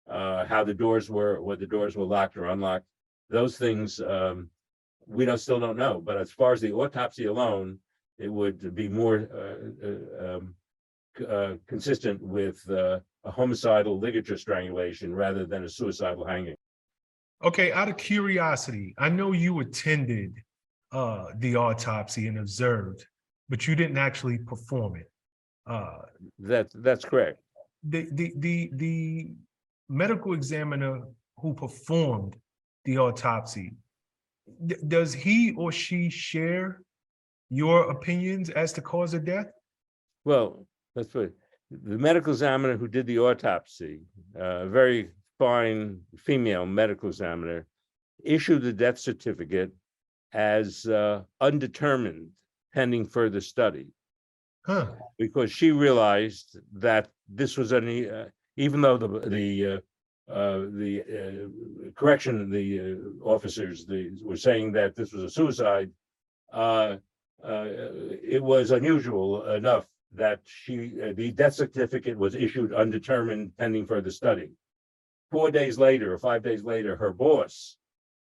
B: How the doors were, whether the doors were locked or unlocked. Those things we still don't know. But as far as the autopsy alone, it would be more consistent with a homicidal ligature strangulation rather than a suicidal hanging.
A: Okay, out of curiosity, I know you attended the autopsy and observed, but you didn't actually perform it.
B: That's correct.
A: The medical examiner who performed the autopsy, does he or she share your opinions as to cause of death?
B: Well, that's what the medical examiner who did the autopsy, a very fine female medical examiner, issued the death certificate as undetermined pending further study.
A: Huh.
B: Because she realized that this was even though the officers were saying that this was a suicide, it was unusual enough that the death certificate was issued undetermined pending further study. 4 days later or 5 days later, her boss,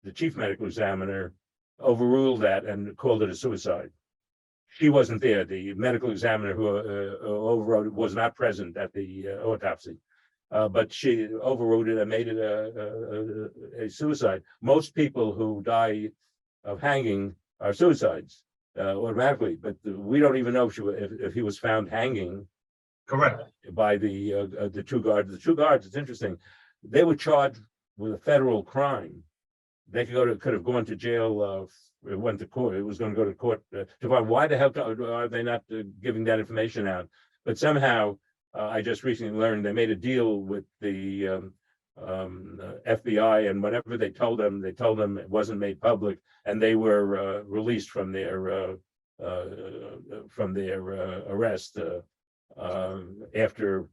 B: the chief medical examiner, overruled that and called it a suicide. She wasn't there. The medical examiner who overrode it was not present at the autopsy, but she overruled it and made it a suicide. Most people who die of hanging are suicides automatically, but we don't even know if he was found hanging.
A: Correct.
B: By the 2 guards. The 2 guards, it's interesting. They were charged with a federal crime. They could have gone to jail. It went to court. It was going to go to court to find why the hell are they not giving that information out? But somehow, I just recently learned they made a deal with the FBI, and whatever they told them it wasn't made public, and they were released from their arrest after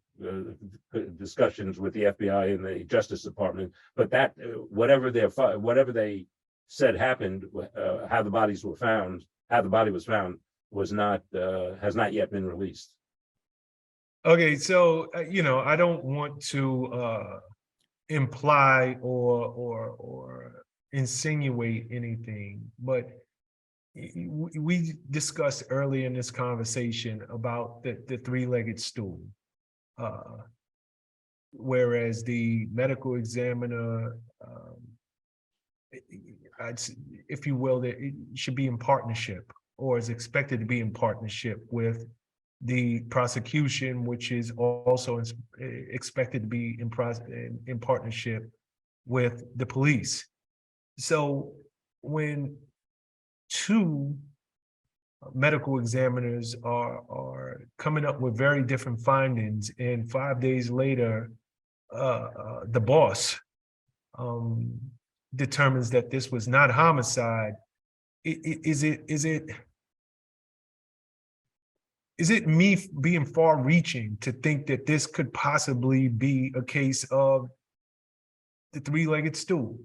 B: discussions with the FBI and the Justice Department. But that whatever they said happened, how the body was found was not has not yet been released.
A: Okay, so I don't want to imply or insinuate anything, but we discussed earlier in this conversation about the 3-legged stool, whereas the medical examiner, if you will, that it should be in partnership, or is expected to be in partnership with the prosecution, which is also expected to be in partnership with the police. So when 2 medical examiners are coming up with very different findings, and 5 days later, the boss determines that this was not homicide, is it me being far-reaching to think that this could possibly be a case of the 3-legged stool?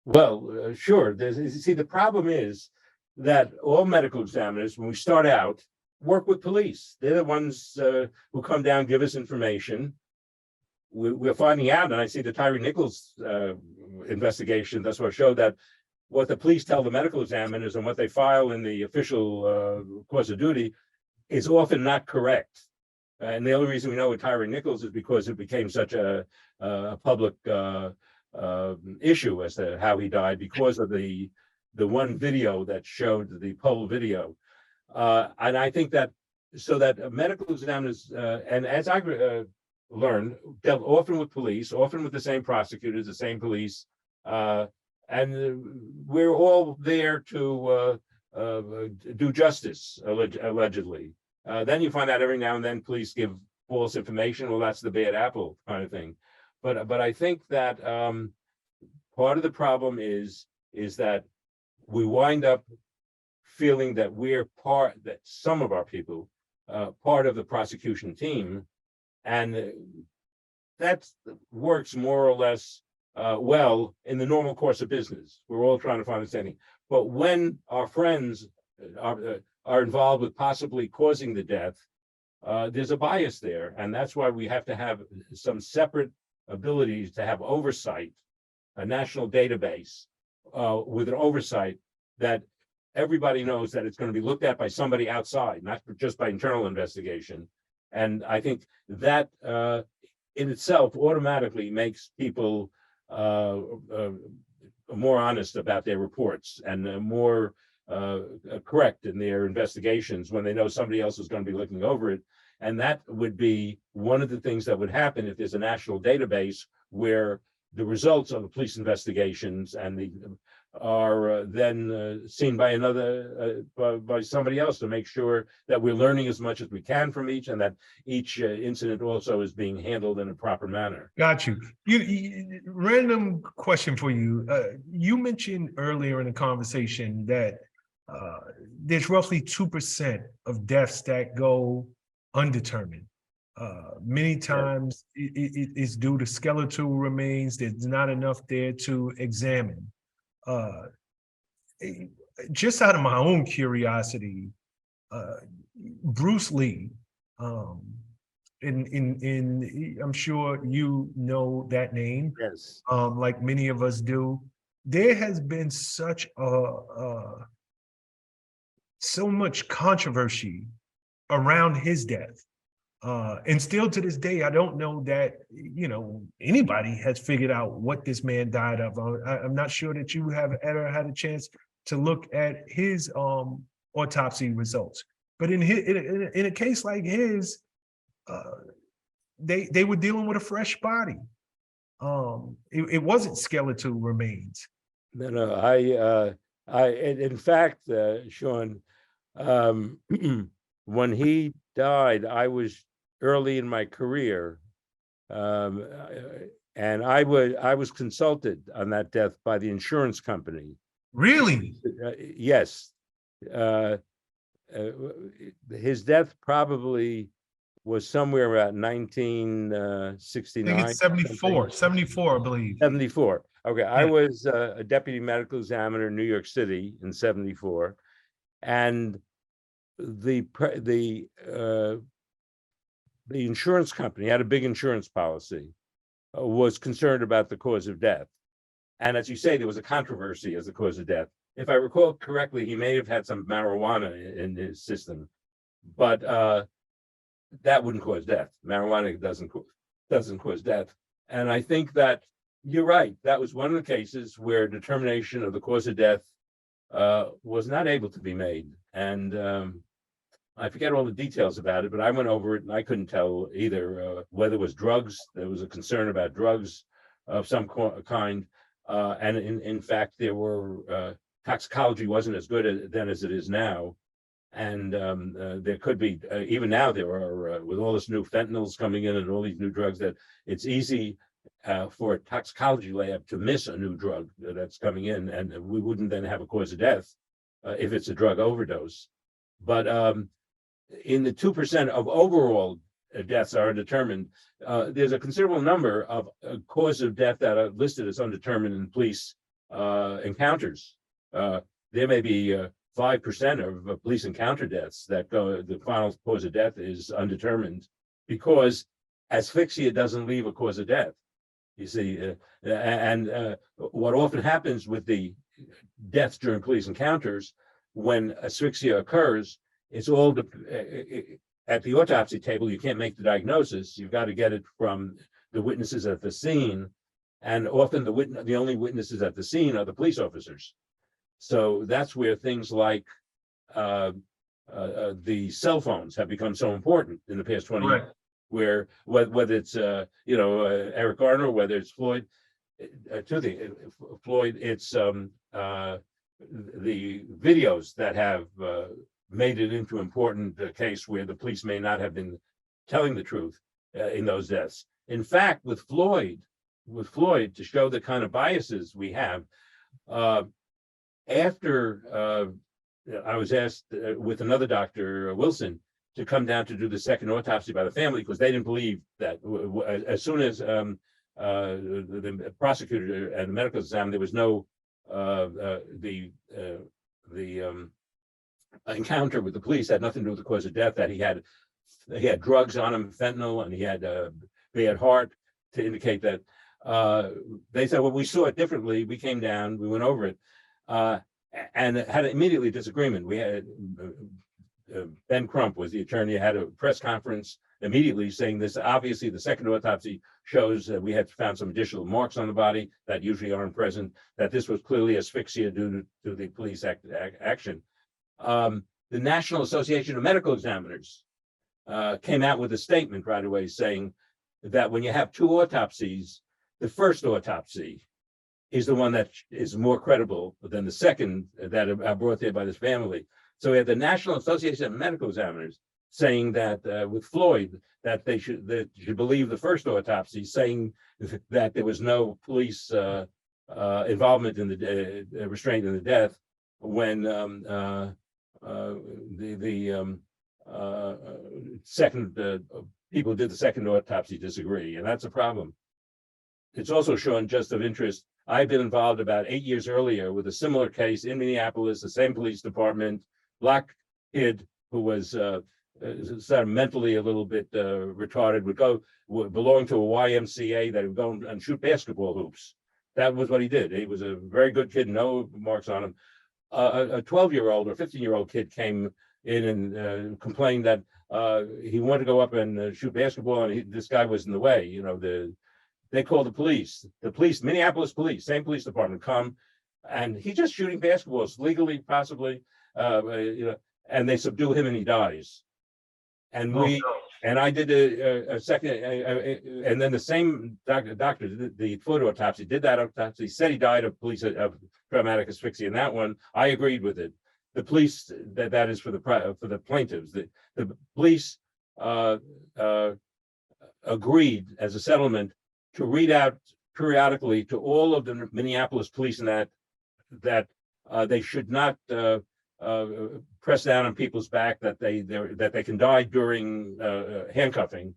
B: Well, sure. See, the problem is that all medical examiners, when we start out, work with police. They're the ones who come down, give us information. We're finding out, and I see the Tyree Nichols investigation. That's what showed that what the police tell the medical examiners and what they file in the official course of duty is often not correct. And the only reason we know with Tyree Nichols is because it became such a public issue as to how he died because of the one video that showed the poll video. And I think that so that medical examiners, and as I learned, dealt often with police, often with the same prosecutors, the same police, and we're all there to do justice, allegedly. Then you find out every now and then police give false information. Well, that's the bad apple kind of thing. But I think that part of the problem is that we wind up feeling that we're that some of our people part of the prosecution team, and that works more or less well in the normal course of business. We're all trying to find understanding. But when our friends are involved with possibly causing the death, there's a bias there, and that's why we have to have some separate abilities to have oversight, a national database with an oversight that everybody knows that it's going to be looked at by somebody outside, not just by internal investigation. And I think that in itself automatically makes people more honest about their reports and more correct in their investigations when they know somebody else is going to be looking over it. And that would be one of the things that would happen if there's a national database where the results of the police investigations and are then seen by another by somebody else to make sure that we're learning as much as we can from each, and that each incident also is being handled in a proper manner.
A: Got you. Random question for you. You mentioned earlier in the conversation that there's roughly 2% of deaths that go undetermined. Many times it's due to skeletal remains. There's not enough there to examine. Just out of my own curiosity, Bruce Lee, I'm sure you know that name.
B: Yes.
A: Like many of us do. There has been such so much controversy around his death. And still to this day, I don't know that, anybody has figured out what this man died of. I'm not sure that you have ever had a chance to look at his autopsy results. But in a case like his, they were dealing with a fresh body. It wasn't skeletal remains.
B: No, in fact, Sean, when he died, I was early in my career, and I was consulted on that death by the insurance company.
A: Really?
B: Yes. His death probably was somewhere around 1969.
A: I think it's 74, I believe.
B: 74. Okay,
A: Yeah.
B: I was a deputy medical examiner in New York City in 74, and the insurance company had a big insurance policy, was concerned about the cause of death. And as you say, there was a controversy as the cause of death. If I recall correctly, he may have had some marijuana in his system, but that wouldn't cause death. Marijuana doesn't cause death. And I think that you're right. That was one of the cases where determination of the cause of death was not able to be made. And I forget all the details about it, but I went over it and I couldn't tell either whether it was drugs. There was a concern about drugs of some kind. And in fact, there were toxicology wasn't as good then as it is now. And there could be, even now there are, with all this new fentanyls coming in and all these new drugs, that it's easy for a toxicology lab to miss a new drug that's coming in, and we wouldn't then have a cause of death if it's a drug overdose. But in the 2% of overall deaths are undetermined, there's a considerable number of causes of death that are listed as undetermined in police encounters. There may be 5% of police encounter deaths that go, the final cause of death is undetermined because asphyxia doesn't leave a cause of death. You see, what often happens with the deaths during police encounters, when asphyxia occurs, it's all at the autopsy table. You can't make the diagnosis. You've got to get it from the witnesses at the scene, and often the only witnesses at the scene are the police officers. So that's where things like the cell phones have become so important in the past 20 years. Where whether it's Eric Garner, whether it's Floyd, Floyd, it's the videos that have made it into an important case where the police may not have been telling the truth in those deaths. In fact, with Floyd, to show the kind of biases we have, after I was asked with another doctor, Wilson, to come down to do the second autopsy by the family because they didn't believe that. As soon as the prosecutor and the medical exam, there was no the encounter with the police had nothing to do with the cause of death. That he had drugs on him, fentanyl, and he had a bad heart, to indicate that. They said, well, we saw it differently. We came down, we went over it, and had immediately disagreement. We had. Ben Crump was the attorney, had a press conference immediately saying this. Obviously, the second autopsy shows that we had found some additional marks on the body that usually aren't present, that this was clearly asphyxia due to the police action. The National Association of Medical Examiners came out with a statement right away saying that when you have two autopsies, the first autopsy is the one that is more credible than the second that are brought there by this family. So we had the National Association of Medical Examiners saying that with Floyd, that they should believe the first autopsy, saying that there was no police involvement in the restraint in the death, when the second people who did the second autopsy disagree, and that's a problem. It's also shown, just of interest, I've been involved about 8 years earlier with a similar case in Minneapolis, the same police department. Black kid who was sort of mentally a little bit retarded would belong to a YMCA that would go and shoot basketball hoops. That was what he did. He was a very good kid, no marks on him. A 12-year-old or 15-year-old kid came in and complained that he wanted to go up and shoot basketball, and this guy was in the way. They called the police. The police, Minneapolis police, same police department, come, and he's just shooting basketballs legally, possibly. And they subdue him and he dies. And I did a second, and then the same doctor did the photo autopsy, did that autopsy, said he died of traumatic asphyxia. And that one, I agreed with it. The police, that is for the plaintiffs, the police agreed as a settlement to read out periodically to all of the Minneapolis police and that they should not press down on people's back, that they can die during handcuffing.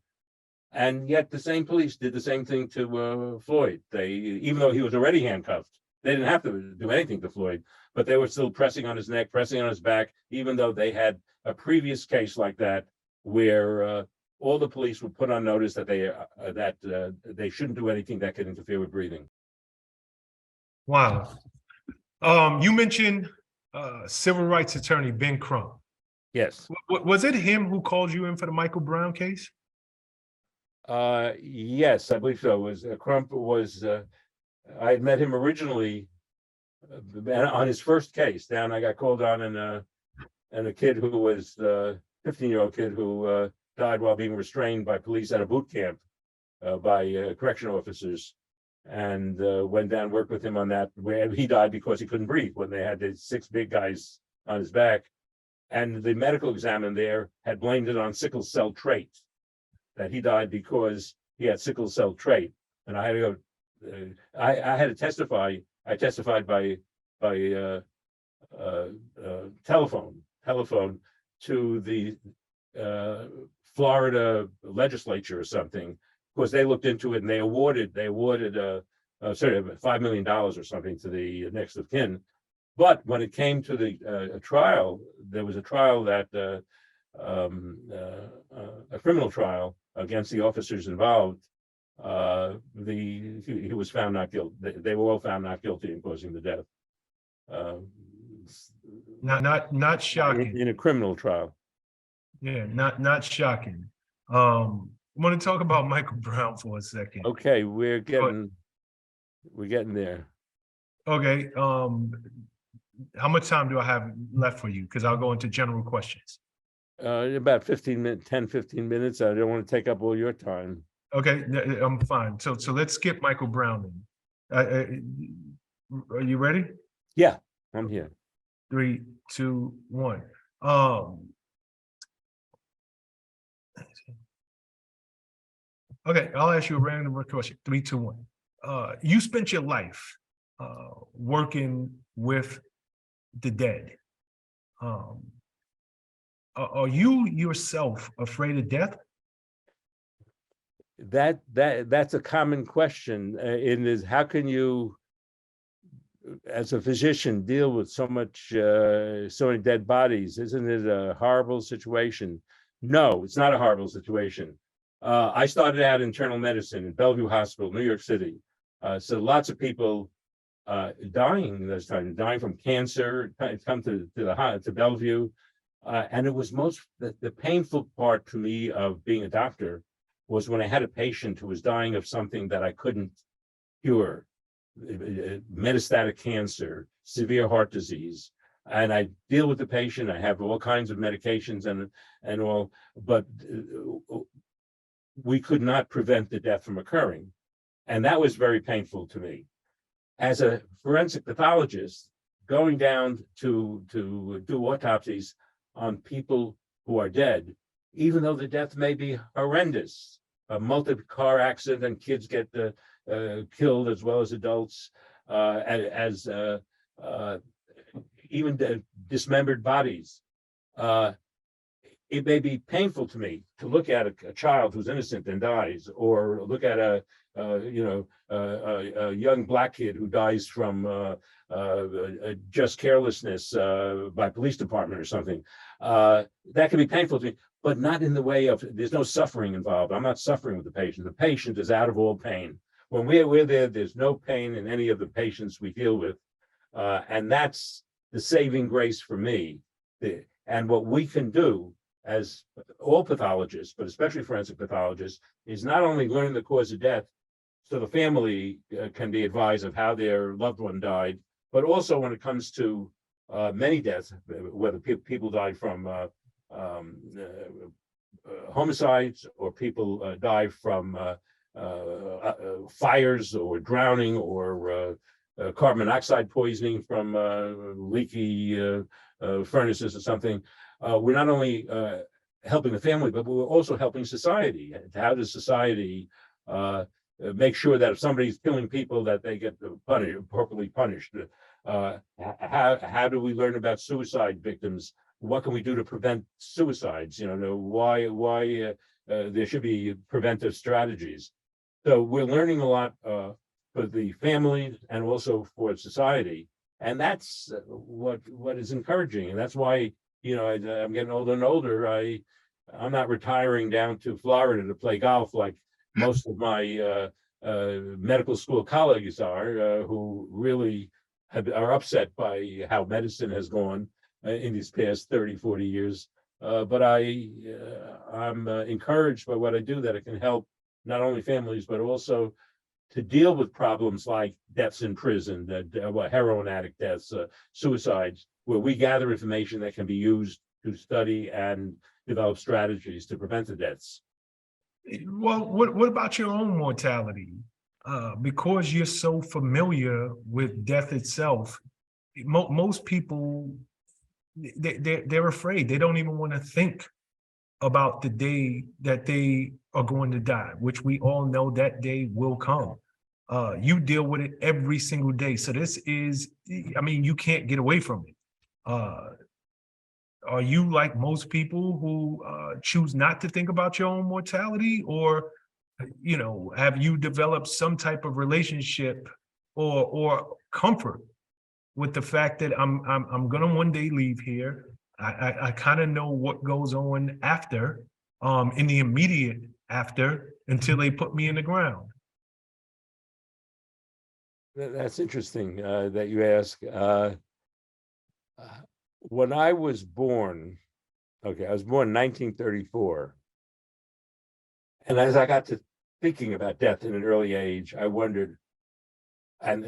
B: And yet the same police did the same thing to Floyd. Even though he was already handcuffed, they didn't have to do anything to Floyd, but they were still pressing on his neck, pressing on his back, even though they had a previous case like that where all the police were put on notice that they shouldn't do anything that could interfere with breathing.
A: Wow. You mentioned civil rights attorney Ben Crump.
B: Yes.
A: Was it him who called you in for the Michael Brown case?
B: Yes, I believe so. Crump was, I had met him originally on his first case down. I got called on, and a kid who was 15-year-old kid who died while being restrained by police at a boot camp by correctional officers, and went down, worked with him on that, where he died because he couldn't breathe when they had the 6 big guys on his back. And the medical examiner there had blamed it on sickle cell trait, that he died because he had sickle cell trait. And I had to go, I had to testify. I testified by telephone to the Florida legislature or something, because they looked into it and they awarded sorry, $5 million or something to the next of kin. But when it came to the trial, there was a trial that a criminal trial against the officers involved. He was found not guilty. They were all found not guilty in causing the death.
A: Not shocking.
B: In a criminal trial.
A: Yeah, not shocking. I want to talk about Michael Brown for a second.
B: Okay, we're getting there.
A: Okay. How much time do I have left for you? Because I'll go into general questions.
B: About 15 minutes, 10, 15 minutes. I don't want to take up all your time.
A: Okay, I'm fine. So let's skip Michael Brown then. Are you ready?
B: Yeah, I'm here.
A: 3, 2, 1. Okay, I'll ask you a random question. 3, 2, 1. You spent your life working with the dead. Are you yourself afraid of death?
B: That's a common question. How can you, as a physician, deal with so many dead bodies? Isn't it a horrible situation? No, it's not a horrible situation. I started out in internal medicine at Bellevue Hospital, New York City. So lots of people dying this time, dying from cancer, come to Bellevue. And it was the painful part to me of being a doctor was when I had a patient who was dying of something that I couldn't cure, metastatic cancer, severe heart disease. And I deal with the patient. I have all kinds of medications and all, but we could not prevent the death from occurring. And that was very painful to me. As a forensic pathologist, going down to do autopsies on people who are dead, even though the death may be horrendous, a multi-car accident and kids get killed as well as adults, even dismembered bodies. It may be painful to me to look at a child who's innocent and dies, or look at a young black kid who dies from just carelessness by police department or something. That can be painful to me, but not in the way of there's no suffering involved. I'm not suffering with the patient. The patient is out of all pain. When we're there, there's no pain in any of the patients we deal with, and that's the saving grace for me. And what we can do as all pathologists, but especially forensic pathologists, is not only learn the cause of death so the family can be advised of how their loved one died, but also when it comes to many deaths, whether people die from homicides or people die from fires or drowning or carbon monoxide poisoning from leaky furnaces or something. We're not only helping the family, but we're also helping society. How does society make sure that if somebody's killing people, that they get appropriately punished? How do we learn about suicide victims? What can we do to prevent suicides? Why there should be preventive strategies. So we're learning a lot for the family and also for society, and that's what is encouraging, and that's why I'm getting older and older. I'm not retiring down to Florida to play golf like most of my medical school colleagues are, who really are upset by how medicine has gone in these past 30, 40 years. But I'm encouraged by what I do, that it can help not only families, but also to deal with problems like deaths in prison, heroin addict deaths, suicides, where we gather information that can be used to study and develop strategies to prevent the deaths.
A: Well, what about your own mortality? Because you're so familiar with death itself, most people, they're afraid. They don't even want to think about the day that they are going to die, which we all know that day will come. You deal with it every single day. So this is, you can't get away from it. Are you like most people who choose not to think about your own mortality, or you know, have you developed some type of relationship or comfort with the fact that I'm gonna one day leave here? I kind of know what goes on after, in the immediate after, until they put me in the ground.
B: That's interesting that you ask. When I was born, okay, I was born in 1934. And as I got to thinking about death in an early age, I wondered, and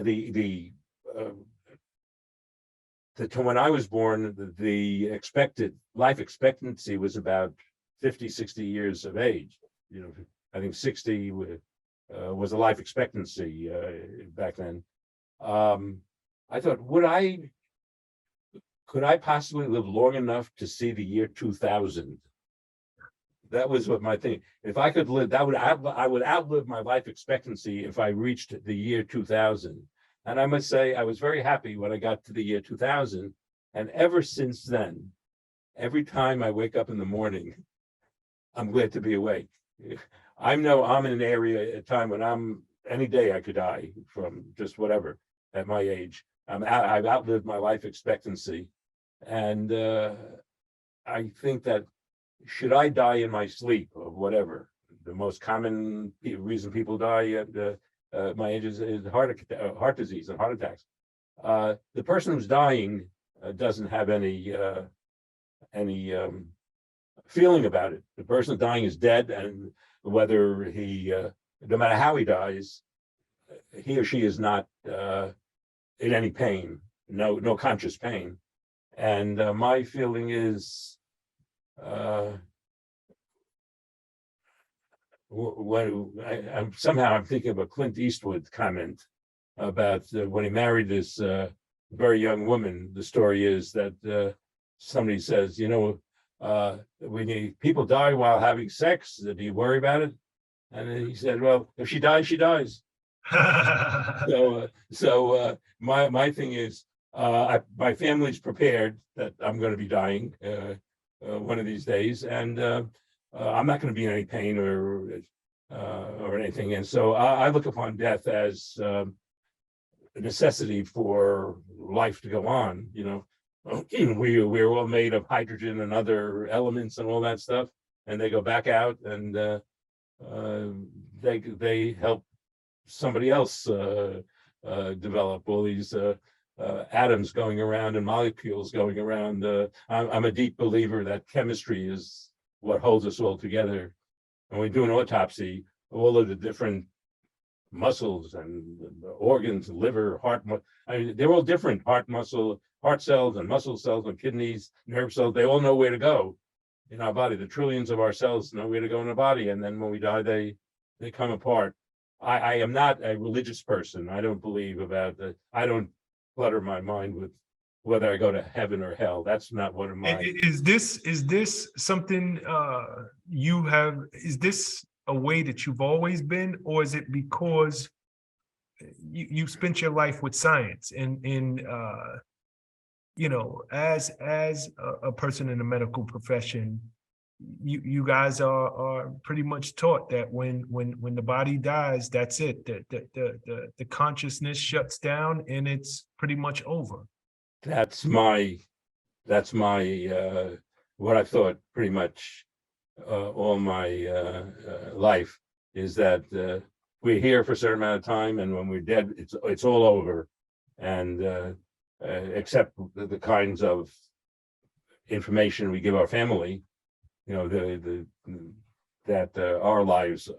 B: when I was born, the expected life expectancy was about 50, 60 years of age. You know, I think 60 was a life expectancy back then. I thought, could I possibly live long enough to see the year 2000? That was what my thing. If I could live, I would outlive my life expectancy if I reached the year 2000. And I must say, I was very happy when I got to the year 2000. And ever since then, every time I wake up in the morning, I'm glad to be awake. I'm in an area at a time when any day I could die from just whatever at my age. I've outlived my life expectancy. And I think that should I die in my sleep or whatever, the most common reason people die at my age is heart disease and heart attacks. The person who's dying doesn't have any feeling about it. The person dying is dead, and whether no matter how he dies, he or she is not in any pain, no conscious pain. And my feeling is, somehow I'm thinking of a Clint Eastwood comment about when he married this very young woman. The story is that somebody says, when people die while having sex, do you worry about it? And then he said, well, if she dies, she dies. So my thing is, my family's prepared that I'm going to be dying one of these days, and I'm not going to be in any pain or anything. And so I look upon death as a necessity for life to go on. We're all made of hydrogen and other elements and all that stuff, and they go back out, and they help somebody else develop all these atoms going around and molecules going around. I'm a deep believer that chemistry is what holds us all together. When we do an autopsy, all of the different muscles and organs, liver, heart, they're all different. Heart cells and muscle cells and kidneys, nerve cells, they all know where to go in our body. The trillions of our cells know where to go in the body. And then when we die, they come apart. I am not a religious person. I don't believe about that. I don't clutter my mind with whether I go to heaven or hell. That's not one of my.
A: Is this something is this a way that you've always been, or is it because you spent your life with science and as a person in the medical profession, you guys are pretty much taught that when the body dies, that's it. The consciousness shuts down and it's pretty much over.
B: That's my what I thought pretty much all my life, is that we're here for a certain amount of time, and when we're dead, it's all over. And except the kinds of information we give our family, that our lives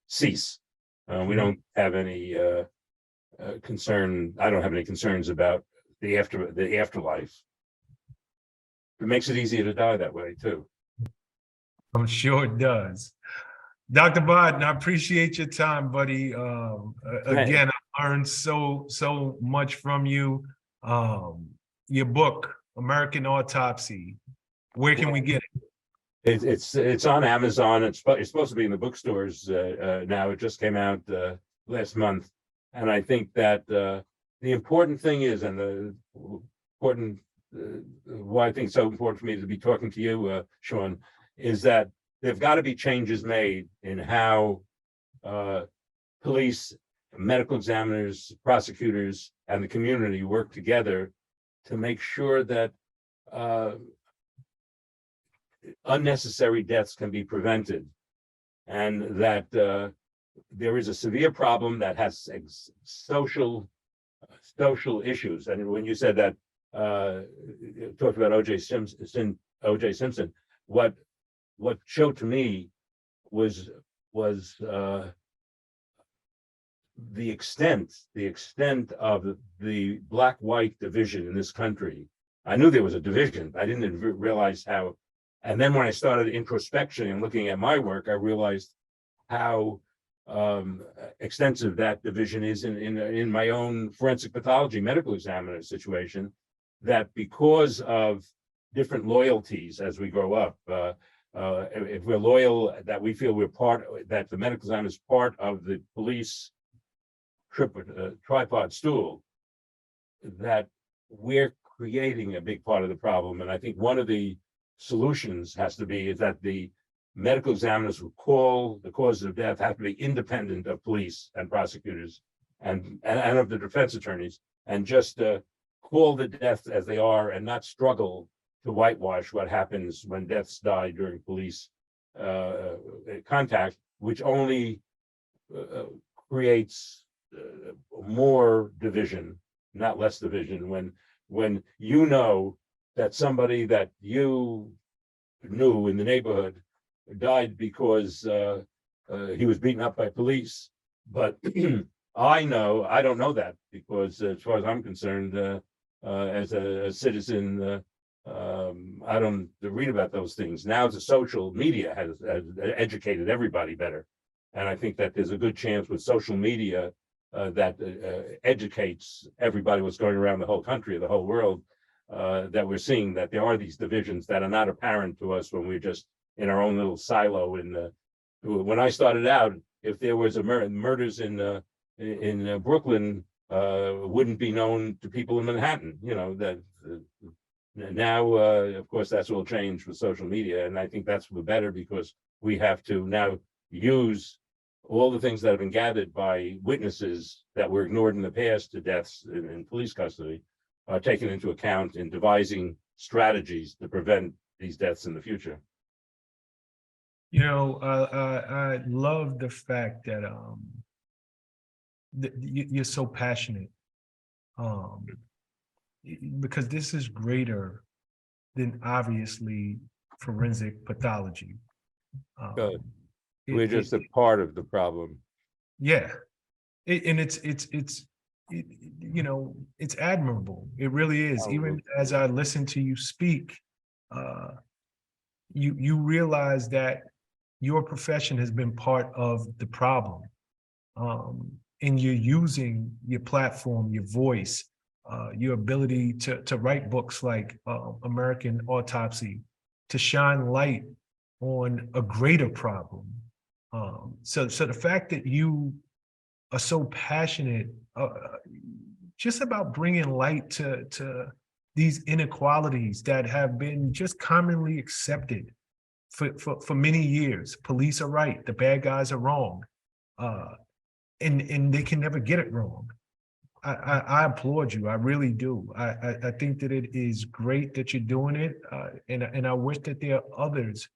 B: cease. We don't have any concern. I don't have any concerns about the afterlife. It makes it easier to die that way too.
A: I'm sure it does. Dr. Bodden, I appreciate your time, buddy. Again, I learned so much from you. Your book, American Autopsy, where can we get it?
B: It's on Amazon. It's supposed to be in the bookstores now. It just came out last month, and I think that the important thing is, and the important why I think it's so important for me to be talking to you, Sean, is that there've got to be changes made in how police, medical examiners, prosecutors, and the community work together to make sure that unnecessary deaths can be prevented, and that there is a severe problem that has social issues. And when you said that, talked about O.J. Simpson, what showed to me was the extent of the black-white division in this country. I knew there was a division. I didn't realize how. And then when I started introspection and looking at my work, I realized how extensive that division is in my own forensic pathology medical examiner situation, that because of different loyalties as we grow up, if we're loyal, that we feel we're part, that the medical examiner is part of the police tripod stool, that we're creating a big part of the problem. And I think one of the solutions has to be is that the medical examiners who call the causes of death have to be independent of police and prosecutors and of the defense attorneys, and just call the deaths as they are and not struggle to whitewash what happens when deaths die during police contact, which only creates more division, not less division. When you know that somebody that you knew in the neighborhood died because he was beaten up by police, but I don't know that, because as far as I'm concerned, as a citizen, I don't read about those things. Now the social media has educated everybody better. And I think that there's a good chance with social media that educates everybody what's going around the whole country, the whole world, that we're seeing that there are these divisions that are not apparent to us when we're just in our own little silo. When I started out, if there was murders in Brooklyn, wouldn't be known to people in Manhattan. You know that now, of course, that's all changed with social media, and I think that's for the better, because we have to now use all the things that have been gathered by witnesses that were ignored in the past to deaths in police custody, are taken into account in devising strategies to prevent these deaths in the future.
A: You know, I love the fact that you're so passionate, because this is greater than obviously forensic pathology.
B: We're just a part of the problem.
A: Yeah, and it's you know, it's admirable. It really is. Even as I listen to you speak, you realize that your profession has been part of the problem, and you're using your platform, your voice, your ability to write books like American Autopsy, to shine light on a greater problem. So the fact that you are so passionate just about bringing light to these inequalities that have been just commonly accepted for many years. Police are right, the bad guys are wrong, and they can never get it wrong. I applaud you, I really do. I think that it is great that you're doing it, and I wish that there are others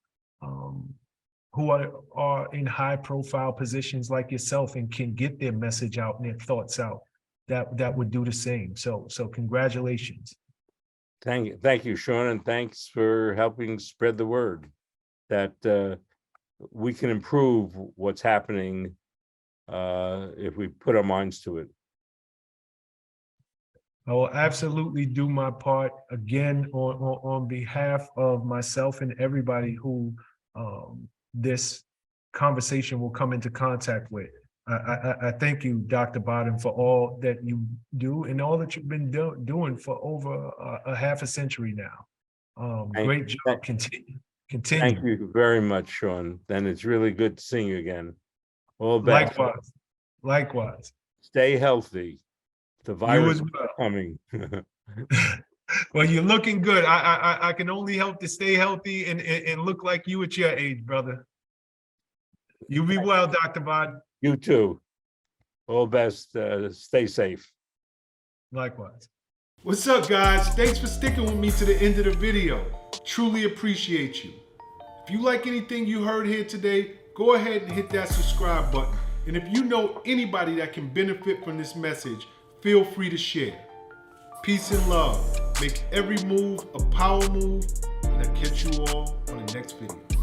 A: who are in high profile positions like yourself and can get their message out and their thoughts out, that would do the same. So congratulations.
B: Thank you, Sean, and thanks for helping spread the word that we can improve what's happening if we put our minds to it.
A: I will absolutely do my part, again, on behalf of myself and everybody who this conversation will come into contact with. I thank you, Dr. Bowden, for all that you do and all that you've been doing for over a half a century now. Great job. Continue.
B: Thank you very much, Sean. Then it's really good seeing you again. All best.
A: Likewise.
B: Stay healthy. The virus is coming.
A: Well, you're looking good. I can only hope to stay healthy and look like you at your age, brother. You be well, Dr. Bod.
B: You too. All best. Stay safe.
A: Likewise.
C: What's up, guys? Thanks for sticking with me to the end of the video. Truly appreciate you. If you like anything you heard here today, go ahead and hit that subscribe button. And if you know anybody that can benefit from this message, feel free to share. Peace and love. Make every move a power move, and I'll catch you all on the next video.